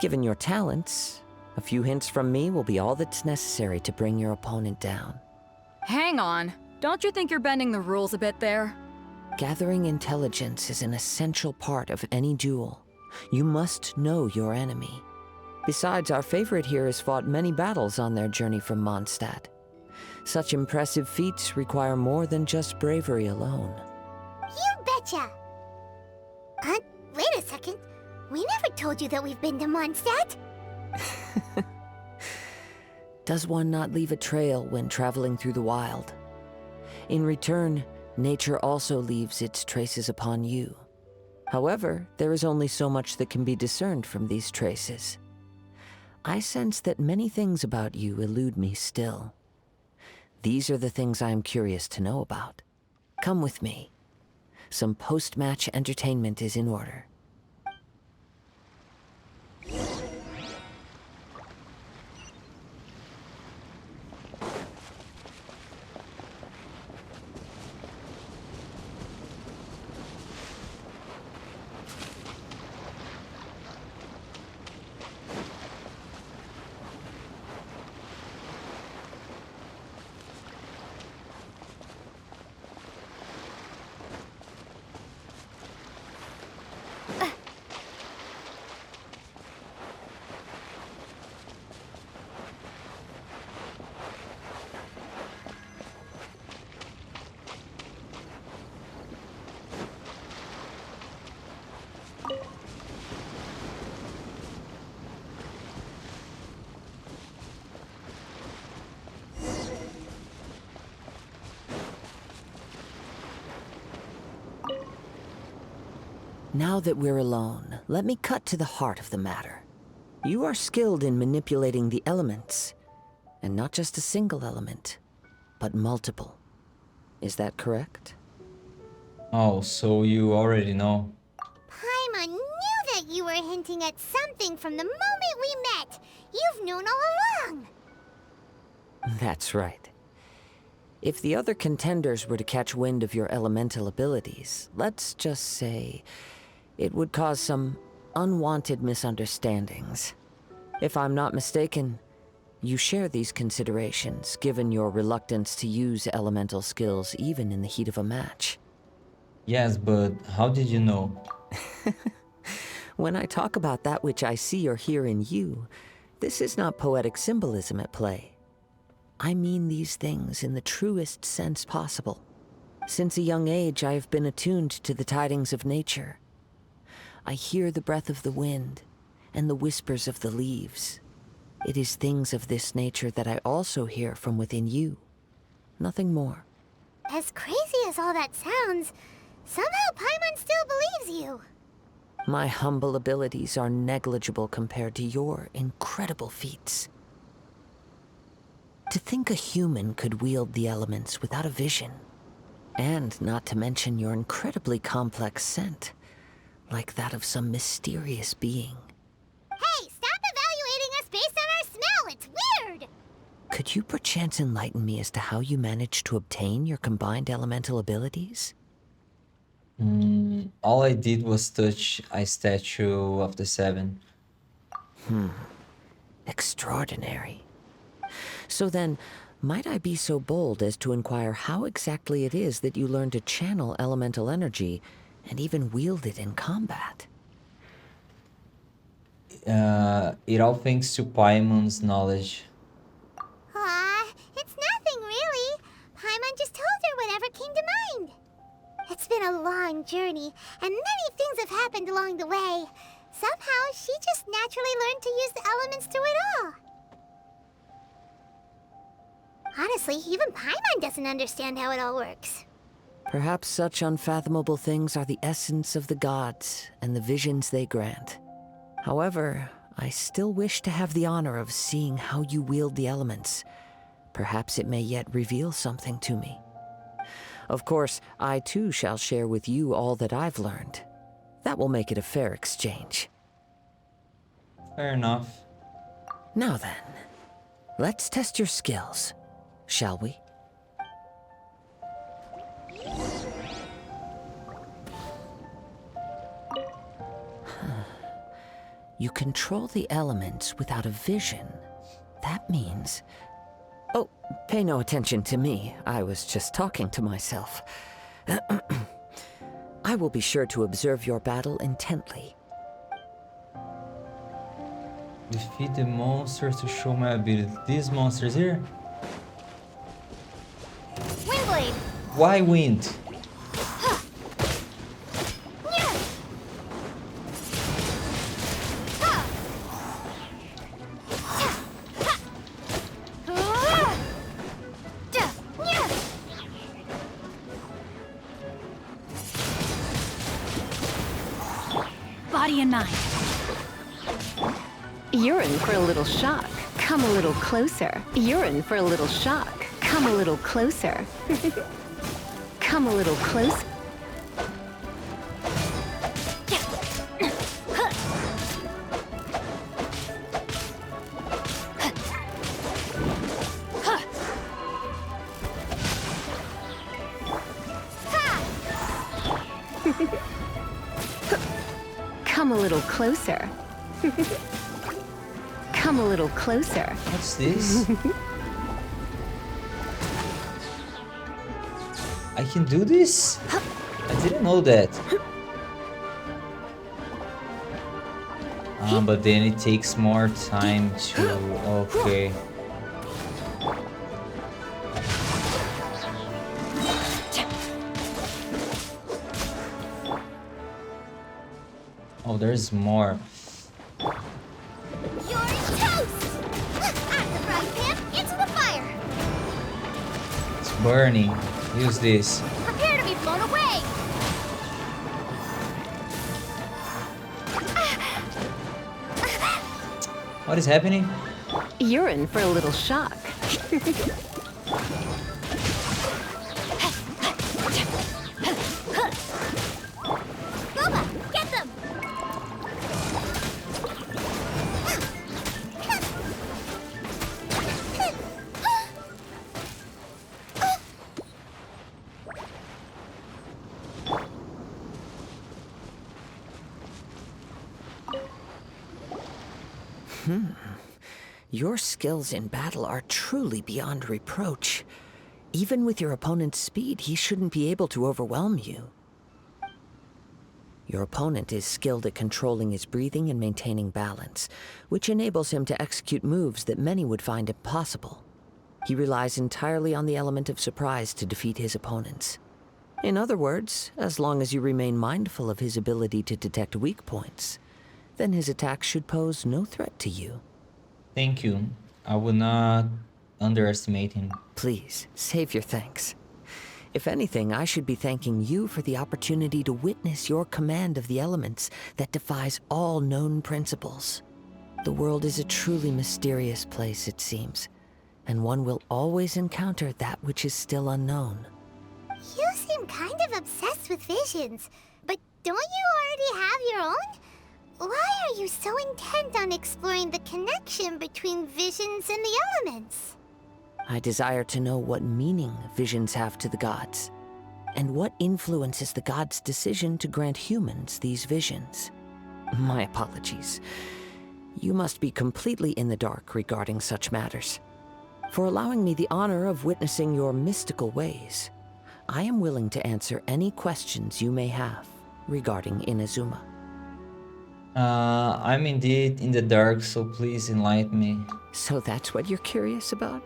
I: Given your talents, a few hints from me will be all that's necessary to bring your opponent down.
H: Hang on. Don't you think you're bending the rules a bit there?
I: Gathering intelligence is an essential part of any duel. You must know your enemy. Besides, our favorite here has fought many battles on their journey from Mondstadt. Such impressive feats require more than just bravery alone.
B: You betcha! Wait a second. We never told you that we've been to Mondstadt.
I: Does one not leave a trail when traveling through the wild? In return, nature also leaves its traces upon you. However, there is only so much that can be discerned from these traces. I sense that many things about you elude me still. These are the things I am curious to know about. Come with me. Some post-match entertainment is in order. Now that we're alone, let me cut to the heart of the matter. You are skilled in manipulating the elements, and not just a single element, but multiple. Is that correct?
A: Oh, so you already know.
B: Paimon knew that you were hinting at something from the moment we met. You've known all along.
I: That's right. If the other contenders were to catch wind of your elemental abilities, let's just say it would cause some unwanted misunderstandings. If I'm not mistaken, you share these considerations, given your reluctance to use elemental skills even in the heat of a match.
A: Yes, but how did you know?
I: When I talk about that which I see or hear in you, this is not poetic symbolism at play. I mean these things in the truest sense possible. Since a young age, I have been attuned to the tidings of nature. I hear the breath of the wind and the whispers of the leaves. It is things of this nature that I also hear from within you. Nothing more.
B: As crazy as all that sounds, somehow Paimon still believes you.
I: My humble abilities are negligible compared to your incredible feats. To think a human could wield the elements without a vision, and not to mention your incredibly complex scent, like that of some mysterious being.
B: Hey, stop evaluating us based on our smell! It's weird!
I: Could you perchance enlighten me as to how you managed to obtain your combined elemental abilities?
A: All I did was touch a statue of the seven.
I: Extraordinary. So then, might I be so bold as to inquire how exactly it is that you learned to channel elemental energy and even wield it in combat?
A: It all thanks to Paimon's knowledge.
B: It's nothing really. Paimon just told her whatever came to mind. It's been a long journey, and many things have happened along the way. Somehow, she just naturally learned to use the elements through it all. Honestly, even Paimon doesn't understand how it all works.
I: Perhaps such unfathomable things are the essence of the gods and the visions they grant. However, I still wish to have the honor of seeing how you wield the elements. Perhaps it may yet reveal something to me. Of course, I too shall share with you all that I've learned. That will make it a fair exchange.
A: Fair enough.
I: Now then, let's test your skills, shall we? You control the elements without a vision. That means... Oh, pay no attention to me. I was just talking to myself. I will be sure to observe your battle intently.
A: Defeat the monsters to show my ability. These monsters here?
B: Windblade!
A: Why wind?
O: Body and mind.
C: You're in for a little shock. Come a little closer. You're in for a little shock. Come a little closer. Come a little closer. Come a little closer. Come a little closer.
A: What's this? I can do this? I didn't know that. But then it takes more time to... Okay. Oh, there's more.
B: You're toast! Out the frying pan, into the fire!
A: It's burning. Use this.
B: Prepare to be blown away!
A: What is happening?
C: You're in for a little shock.
B: Boba, get them!
I: Your skills in battle are truly beyond reproach. Even with your opponent's speed, he shouldn't be able to overwhelm you. Your opponent is skilled at controlling his breathing and maintaining balance, which enables him to execute moves that many would find impossible. He relies entirely on the element of surprise to defeat his opponents. In other words, as long as you remain mindful of his ability to detect weak points, then his attacks should pose no threat to you.
A: Thank you. I will not underestimate him.
I: Please, save your thanks. If anything, I should be thanking you for the opportunity to witness your command of the elements that defies all known principles. The world is a truly mysterious place, it seems, and one will always encounter that which is still unknown.
B: You seem kind of obsessed with visions, but don't you already have your own? Why are you so intent on exploring the connection between visions and the elements?
I: I desire to know what meaning visions have to the gods, and what influences the gods' decision to grant humans these visions. My apologies. You must be completely in the dark regarding such matters. For allowing me the honor of witnessing your mystical ways, I am willing to answer any questions you may have regarding Inazuma.
A: I'm indeed in the dark, so please enlighten me.
I: So that's what you're curious about?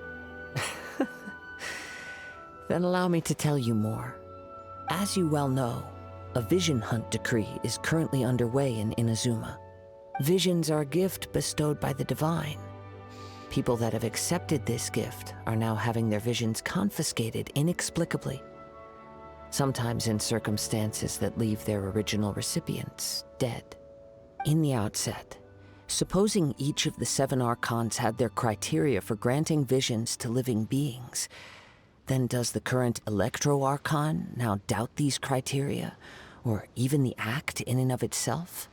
I: Then allow me to tell you more. As you well know, a vision hunt decree is currently underway in Inazuma. Visions are a gift bestowed by the divine. People that have accepted this gift are now having their visions confiscated inexplicably, sometimes in circumstances that leave their original recipients dead. In the outset, supposing each of the 7 archons had their criteria for granting visions to living beings, then does the current Electro-Archon now doubt these criteria, or even the act in and of itself?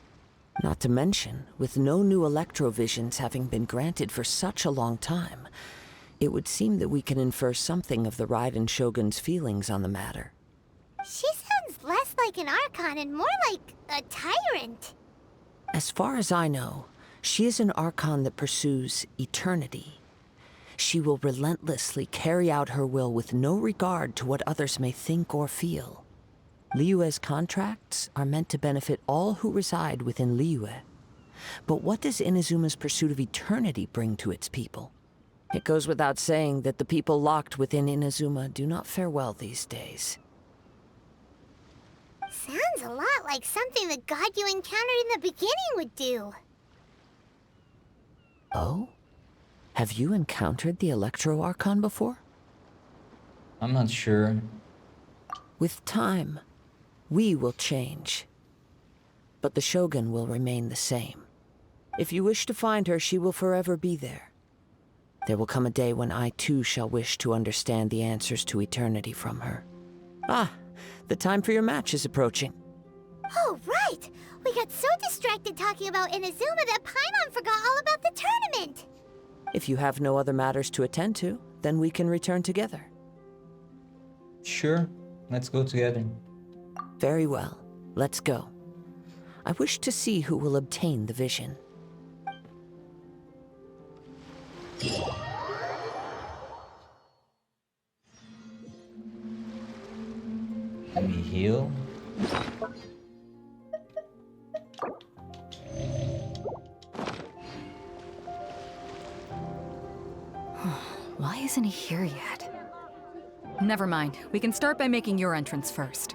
I: Not to mention, with no new Electro-visions having been granted for such a long time, it would seem that we can infer something of the Raiden Shogun's feelings on the matter.
B: She sounds less like an Archon and more like a tyrant.
I: As far as I know, she is an Archon that pursues eternity. She will relentlessly carry out her will with no regard to what others may think or feel. Liyue's contracts are meant to benefit all who reside within Liyue. But what does Inazuma's pursuit of eternity bring to its people? It goes without saying that the people locked within Inazuma do not fare well these days.
B: Sounds a lot like something the god you encountered in the beginning would do.
I: Oh? Have you encountered the Electro-Archon before?
A: I'm not sure.
I: With time, we will change. But the Shogun will remain the same. If you wish to find her, she will forever be there. There will come a day when I too shall wish to understand the answers to eternity from her. Ah, the time for your match is approaching.
B: Oh, right! We got so distracted talking about Inazuma that Paimon forgot all about the tournament!
I: If you have no other matters to attend to, then we can return together.
A: Sure, let's go together.
I: Very well, let's go. I wish to see who will obtain the vision.
A: Let me heal.
H: Why isn't he here yet? Never mind. We can start by making your entrance first.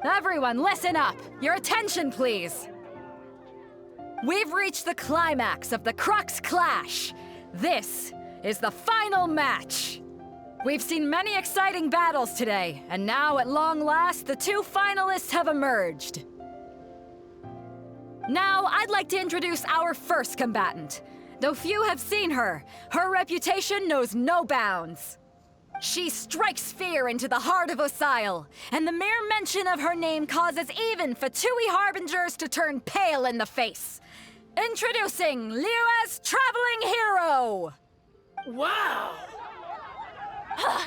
H: Everyone, listen up! Your attention, please! We've reached the climax of the Crux Clash! This is the final match! We've seen many exciting battles today, and now at long last, the 2 finalists have emerged. Now, I'd like to introduce our first combatant. Though few have seen her, her reputation knows no bounds. She strikes fear into the heart of Osile, and the mere mention of her name causes even Fatui harbingers to turn pale in the face. Introducing Liyue's traveling hero!
M: Wow!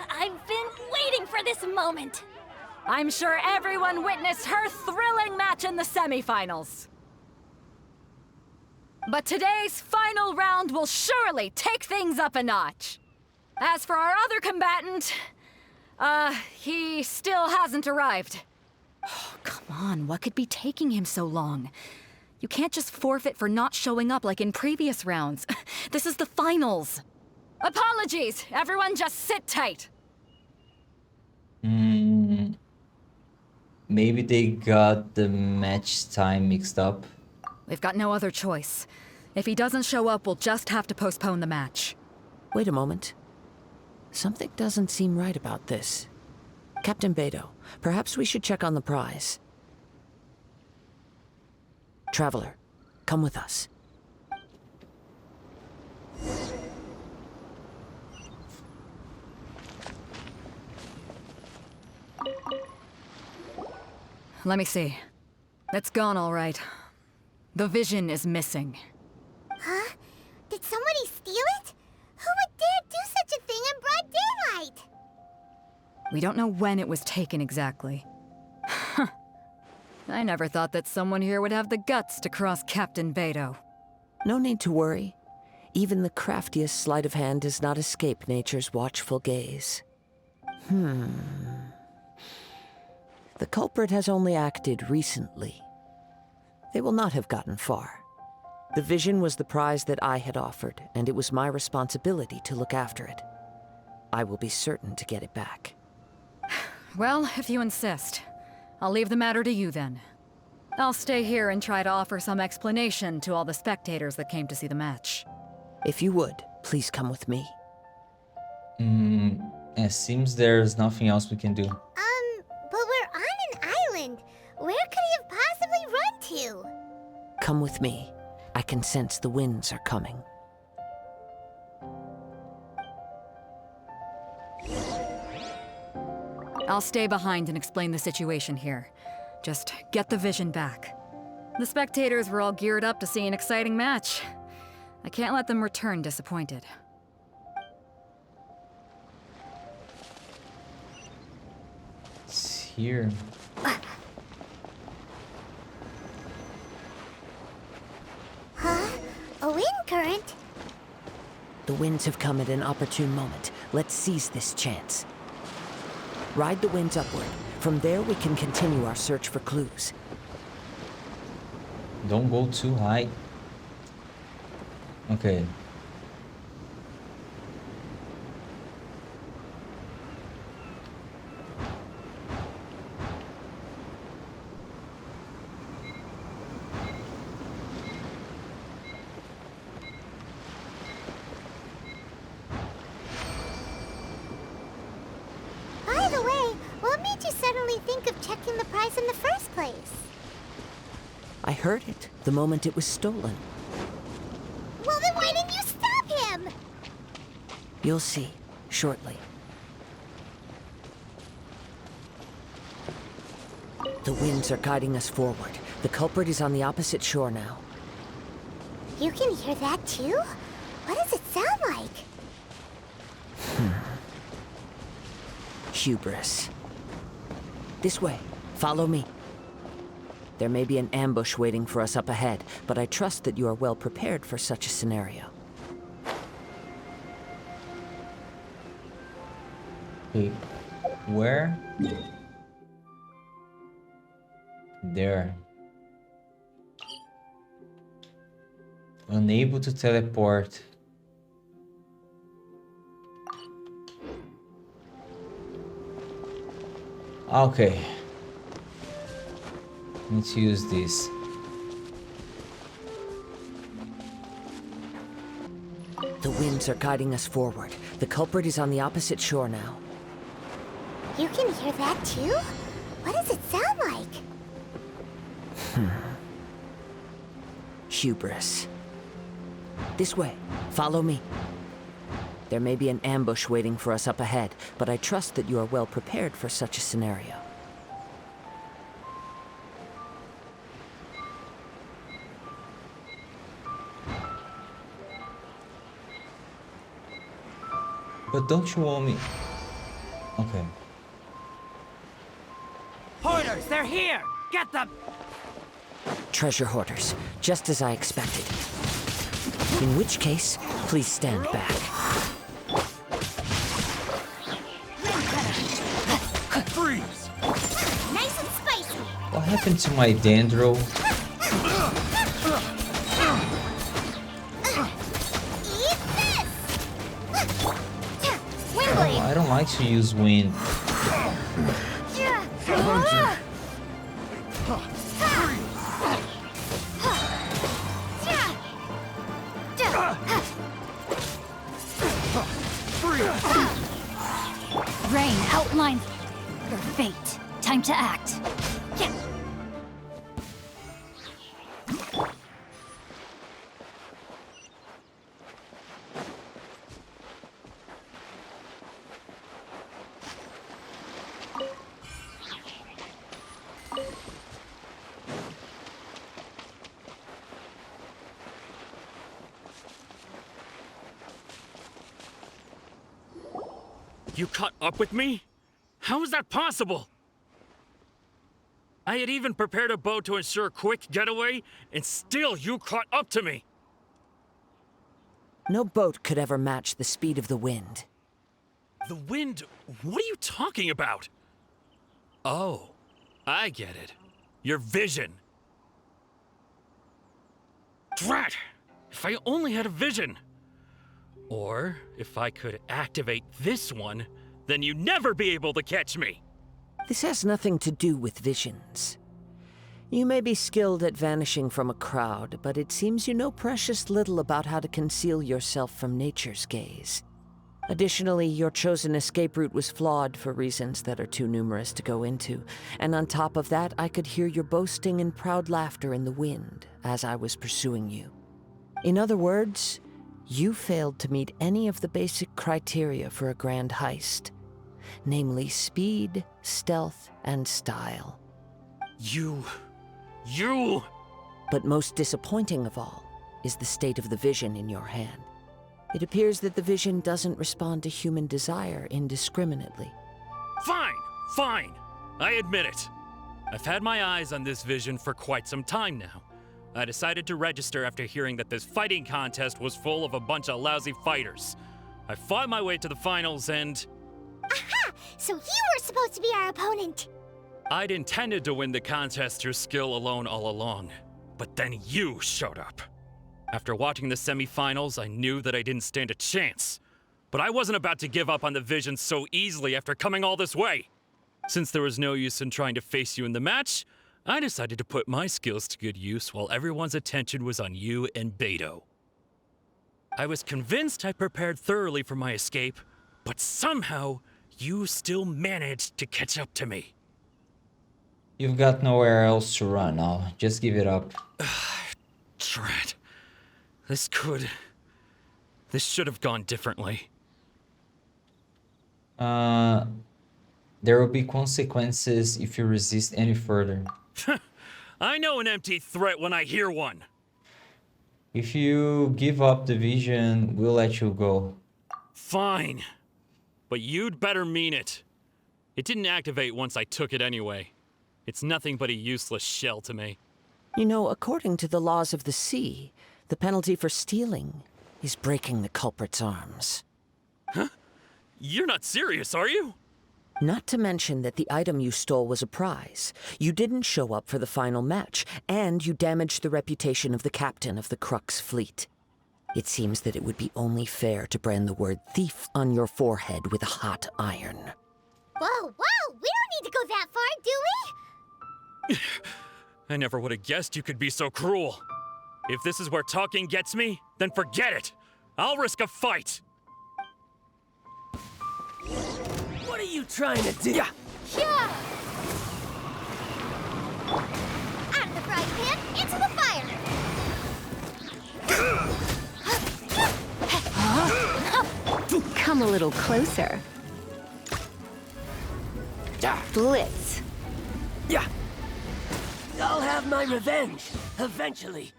E: I've been waiting for this moment.
H: I'm sure everyone witnessed her thrilling match in the semifinals. But today's final round will surely take things up a notch. As for our other combatant, he still hasn't arrived. Oh, come on, what could be taking him so long? You can't just forfeit for not showing up like in previous rounds. This is the finals. Apologies, everyone just sit tight.
A: Maybe they got the match time mixed up.
H: We've got no other choice. If he doesn't show up, we'll just have to postpone the match.
I: Wait a moment. Something doesn't seem right about this. Captain Beidou, perhaps we should check on the prize. Traveler, come with us.
H: Let me see. It's gone all right. The vision is missing.
B: Huh? Did somebody steal it? Who would dare do such a thing in broad daylight?
H: We don't know when it was taken exactly. I never thought that someone here would have the guts to cross Captain Beidou.
I: No need to worry. Even the craftiest sleight of hand does not escape nature's watchful gaze. The culprit has only acted recently. They will not have gotten far. The vision was the prize that I had offered, and it was my responsibility to look after it. I will be certain to get it back.
H: Well, if you insist. I'll leave the matter to you then. I'll stay here and try to offer some explanation to all the spectators that came to see the match.
I: If you would, please come with me.
A: It seems there's nothing else we can do.
B: But we're on an island. Where could he have possibly run to?
I: Come with me. I can sense the winds are coming.
H: I'll stay behind and explain the situation here. Just get the vision back. The spectators were all geared up to see an exciting match. I can't let them return disappointed.
A: It's here.
B: Huh? A wind current?
I: The winds have come at an opportune moment. Let's seize this chance. Ride the winds upward. From there, we can continue our search for clues.
A: Don't go too high. Okay.
B: By the way, what made you suddenly think of checking the prize in the first place?
I: I heard it the moment it was stolen.
B: Well, then why didn't you stop him?
I: You'll see, shortly. The winds are guiding us forward. The culprit is on the opposite shore now.
B: You can hear that too? What does it sound like?
I: Hubris. This way. Follow me. There may be an ambush waiting for us up ahead, but I trust that you are well prepared for such a scenario.
A: Okay. Where? There. Unable to teleport. Okay. Let's use this.
I: The winds are guiding us forward. The culprit is on the opposite shore now.
B: You can hear that too? What does it sound like?
I: Hubris. This way. Follow me. There may be an ambush waiting for us up ahead, but I trust that you are well prepared for such a scenario.
A: But don't you want me? Okay.
P: Hoarders, they're here! Get them!
I: Treasure hoarders, just as I expected. In which case, please stand back.
P: Freeze!
B: Nice and spicy.
A: What happened to my Dendro?
B: Eat this. Windblade.
A: I don't like to use wind.
D: Rain outlines your fate. Time to act.
Q: You caught up with me? How is that possible? I had even prepared a boat to ensure a quick getaway, and still you caught up to me!
I: No boat could ever match the speed of the wind.
Q: The wind? What are you talking about? Oh, I get it. Your vision. Drat! If I only had a vision! Or, if I could activate this one, then you'd never be able to catch me!
I: This has nothing to do with visions. You may be skilled at vanishing from a crowd, but it seems you know precious little about how to conceal yourself from nature's gaze. Additionally, your chosen escape route was flawed for reasons that are too numerous to go into, and on top of that, I could hear your boasting and proud laughter in the wind as I was pursuing you. In other words, you failed to meet any of the basic criteria for a grand heist, namely speed, stealth, and style.
Q: You...
I: But most disappointing of all is the state of the vision in your hand. It appears that the vision doesn't respond to human desire indiscriminately.
Q: Fine! I admit it. I've had my eyes on this vision for quite some time now. I decided to register after hearing that this fighting contest was full of a bunch of lousy fighters. I fought my way to the finals and...
B: Aha! So you were supposed to be our opponent!
Q: I'd intended to win the contest through skill alone all along, but then you showed up. After watching the semifinals, I knew that I didn't stand a chance. But I wasn't about to give up on the vision so easily after coming all this way. Since there was no use in trying to face you in the match, I decided to put my skills to good use while everyone's attention was on you and Beto. I was convinced I prepared thoroughly for my escape, but somehow you still managed to catch up to me.
A: You've got nowhere else to run now. Just give it up.
Q: Drat. This should have gone differently.
A: There will be consequences if you resist any further.
Q: I know an empty threat when I hear one.
A: If you give up the vision, we'll let you go.
Q: Fine. But you'd better mean it. It didn't activate once I took it anyway. It's nothing but a useless shell to me.
I: You know, according to the laws of the sea, the penalty for stealing is breaking the culprit's arms.
Q: Huh? You're not serious, are you?
I: Not to mention that the item you stole was a prize. You didn't show up for the final match, and you damaged the reputation of the captain of the Crux fleet. It seems that it would be only fair to brand the word thief on your forehead with a hot iron.
B: Whoa, we don't need to go that far, do we?
Q: I never would have guessed you could be so cruel. If this is where talking gets me, then forget it. I'll risk a fight.
P: What are you trying to do?
B: Yeah. Out of the frying pan, into the fire.
R: Come a little closer. Blitz.
P: Yeah. I'll have my revenge, eventually.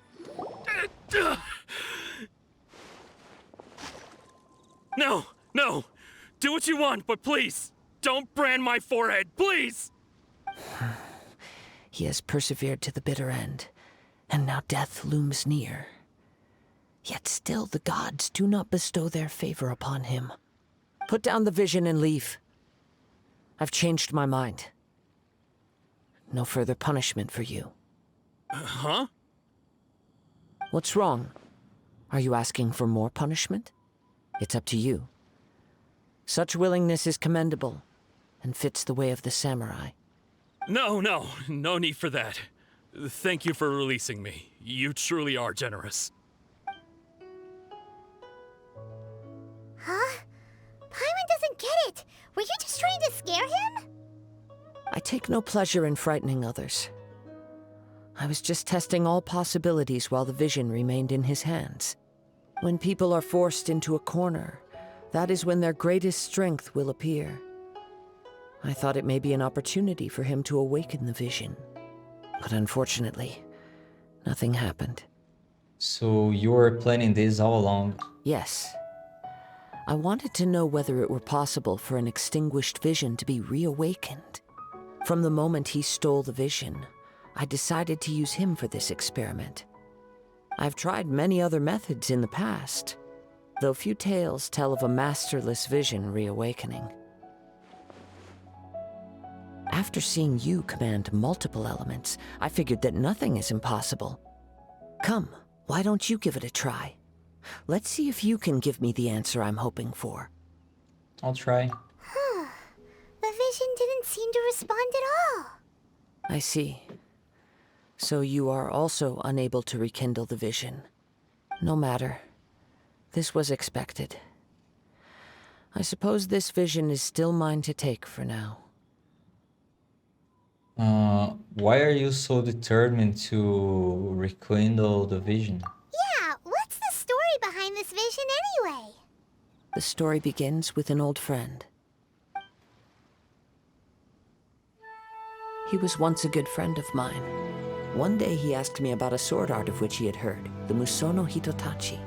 Q: No, no! Do what you want, but please, don't brand my forehead, please!
I: He has persevered to the bitter end, and now death looms near. Yet still the gods do not bestow their favor upon him. Put down the vision and leave. I've changed my mind. No further punishment for you.
Q: Huh?
I: What's wrong? Are you asking for more punishment? It's up to you. Such willingness is commendable, and fits the way of the samurai.
Q: No need for that. Thank you for releasing me. You truly are generous.
B: Huh? Paimon doesn't get it! Were you just trying to scare him?
I: I take no pleasure in frightening others. I was just testing all possibilities while the vision remained in his hands. When people are forced into a corner, that is when their greatest strength will appear. I thought it may be an opportunity for him to awaken the vision. But unfortunately, nothing happened.
A: So you were planning this all along?
I: Yes. I wanted to know whether it were possible for an extinguished vision to be reawakened. From the moment he stole the vision, I decided to use him for this experiment. I've tried many other methods in the past, though few tales tell of a masterless vision reawakening. After seeing you command multiple elements, I figured that nothing is impossible. Come, why don't you give it a try? Let's see if you can give me the answer I'm hoping for.
A: I'll try.
B: The vision didn't seem to respond at all.
I: I see. So you are also unable to rekindle the vision. No matter. This was expected. I suppose this vision is still mine to take for now.
A: Why are you so determined to rekindle the vision?
B: Yeah, what's the story behind this vision anyway?
I: The story begins with an old friend. He was once a good friend of mine. One day he asked me about a sword art of which he had heard, the Musono Hitotachi.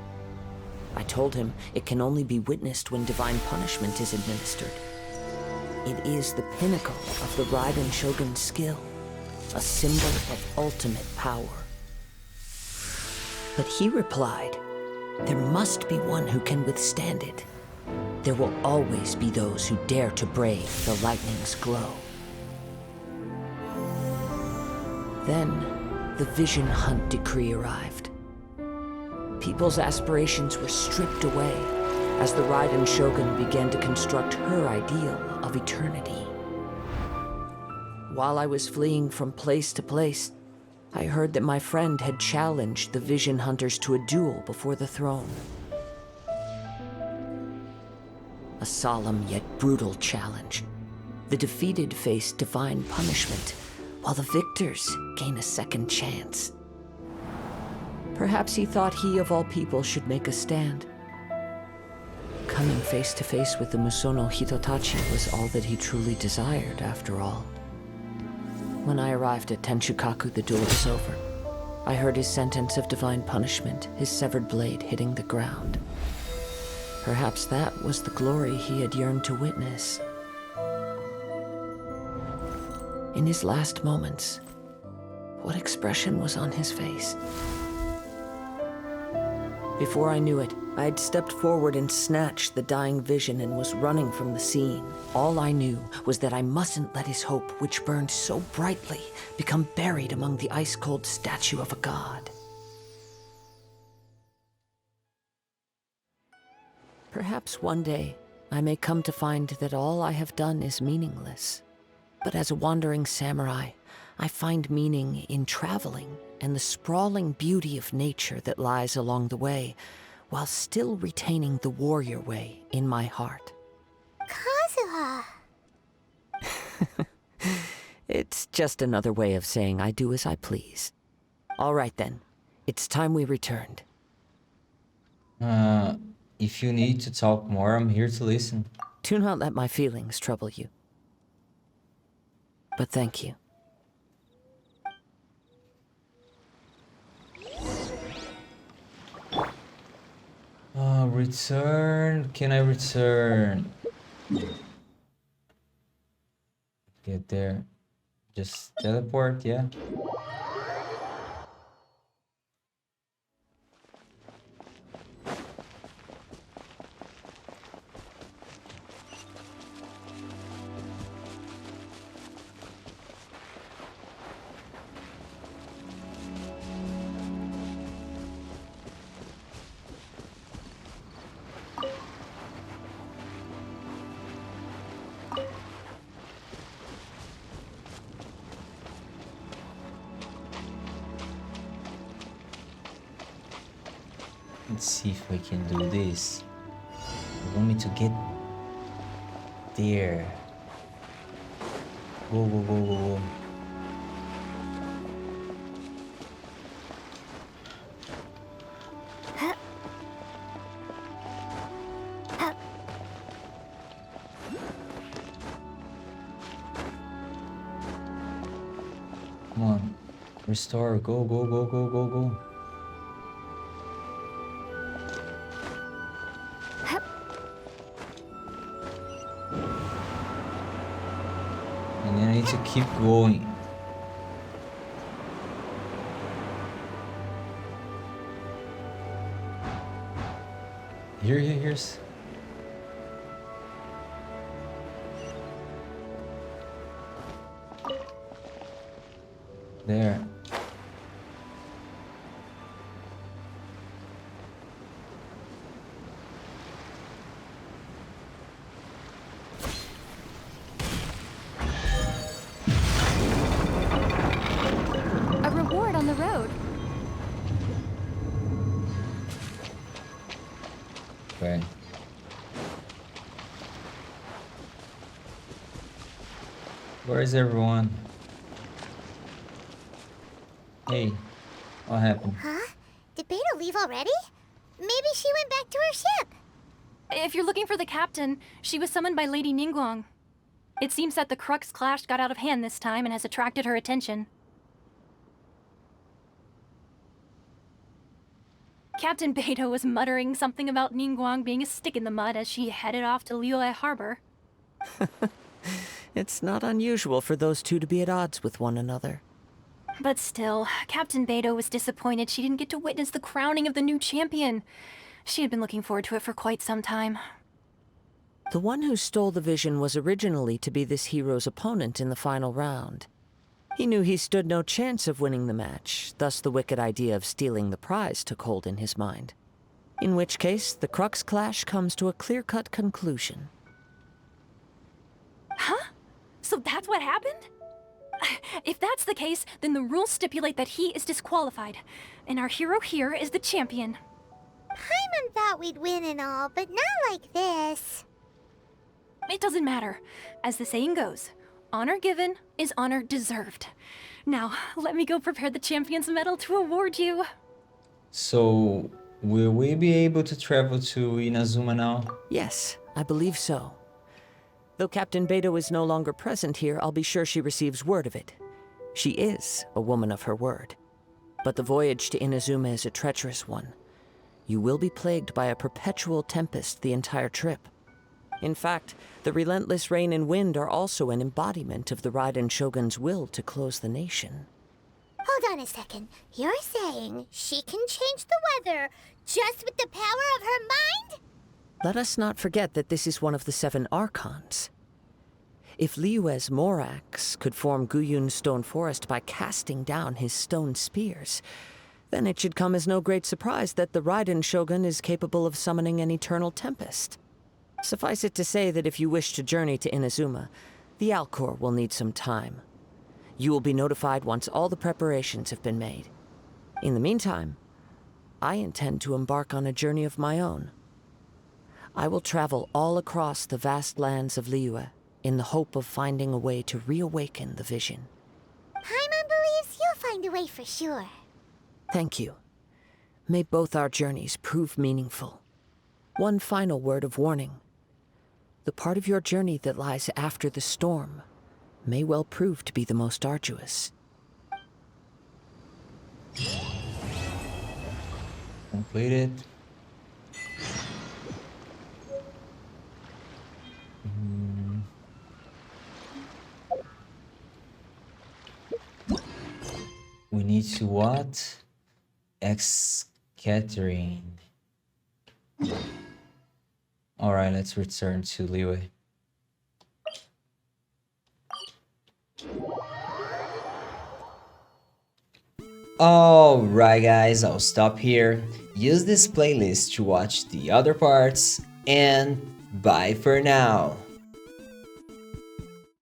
I: I told him it can only be witnessed when divine punishment is administered. It is the pinnacle of the Raiden Shogun's skill, a symbol of ultimate power. But he replied, there must be one who can withstand it. There will always be those who dare to brave the lightning's glow. Then, the Vision Hunt decree arrived. People's aspirations were stripped away as the Raiden Shogun began to construct her ideal of eternity. While I was fleeing from place to place, I heard that my friend had challenged the Vision Hunters to a duel before the throne. A solemn yet brutal challenge. The defeated face divine punishment, while the victors gain a second chance. Perhaps he thought he of all people should make a stand. Coming face to face with the Musono Hitotachi was all that he truly desired, after all. When I arrived at Tenshukaku, the duel was over. I heard his sentence of divine punishment, his severed blade hitting the ground. Perhaps that was the glory he had yearned to witness. In his last moments, what expression was on his face? Before I knew it, I had stepped forward and snatched the dying vision and was running from the scene. All I knew was that I mustn't let his hope, which burned so brightly, become buried among the ice-cold statue of a god. Perhaps one day, I may come to find that all I have done is meaningless. But as a wandering samurai, I find meaning in traveling and the sprawling beauty of nature that lies along the way, while still retaining the warrior way in my heart.
B: Kazuha!
I: It's just another way of saying I do as I please. All right then, it's time we returned.
A: If you need to talk more, I'm here to listen.
I: Do not let my feelings trouble you. But thank you.
A: Return. Can I return? Get there. Just teleport, yeah. Let's see if we can do this. You want me to get there. Go, go, go, go, go. Come on. Restore. Go, go, go, go, go, go. And then I need to keep going. Here's. There.
O: A reward on the road.
A: Okay. Where is everyone? Hey, what happened?
B: Huh? Did Beta leave already? Maybe she went back to her ship.
O: If you're looking for the captain, she was summoned by Lady Ningguang. It seems that the Crux clash got out of hand this time and has attracted her attention. Captain Beidou was muttering something about Ningguang being a stick in the mud as she headed off to Liyue Harbor.
I: It's not unusual for those two to be at odds with one another.
O: But still, Captain Beidou was disappointed she didn't get to witness the crowning of the new champion. She had been looking forward to it for quite some time.
I: The one who stole the vision was originally to be this hero's opponent in the final round. He knew he stood no chance of winning the match, thus the wicked idea of stealing the prize took hold in his mind. In which case, the Crux clash comes to a clear-cut conclusion.
O: Huh? So that's what happened? If that's the case, then the rules stipulate that he is disqualified, and our hero here is the champion.
B: Paimon thought we'd win and all, but not like this.
O: It doesn't matter. As the saying goes, honor given is honor deserved. Now, let me go prepare the champion's medal to award you.
A: So, will we be able to travel to Inazuma now?
I: Yes, I believe so. Though Captain Beidou is no longer present here, I'll be sure she receives word of it. She is a woman of her word. But the voyage to Inazuma is a treacherous one. You will be plagued by a perpetual tempest the entire trip. In fact, the relentless rain and wind are also an embodiment of the Raiden Shogun's will to close the nation.
B: Hold on a second. You're saying she can change the weather just with the power of her mind?
I: Let us not forget that this is one of the 7 Archons. If Liyue's Morax could form Guyun's stone forest by casting down his stone spears, then it should come as no great surprise that the Raiden Shogun is capable of summoning an eternal tempest. Suffice it to say that if you wish to journey to Inazuma, the Alcor will need some time. You will be notified once all the preparations have been made. In the meantime, I intend to embark on a journey of my own. I will travel all across the vast lands of Liyue in the hope of finding a way to reawaken the vision.
B: Paimon believes you'll find a way for sure.
I: Thank you. May both our journeys prove meaningful. One final word of warning. The part of your journey that lies after the storm may well prove to be the most arduous.
A: Completed. We need to what? Scattering. Alright, let's return to Leeway. Alright guys, I'll stop here. Use this playlist to watch the other parts, and bye for now.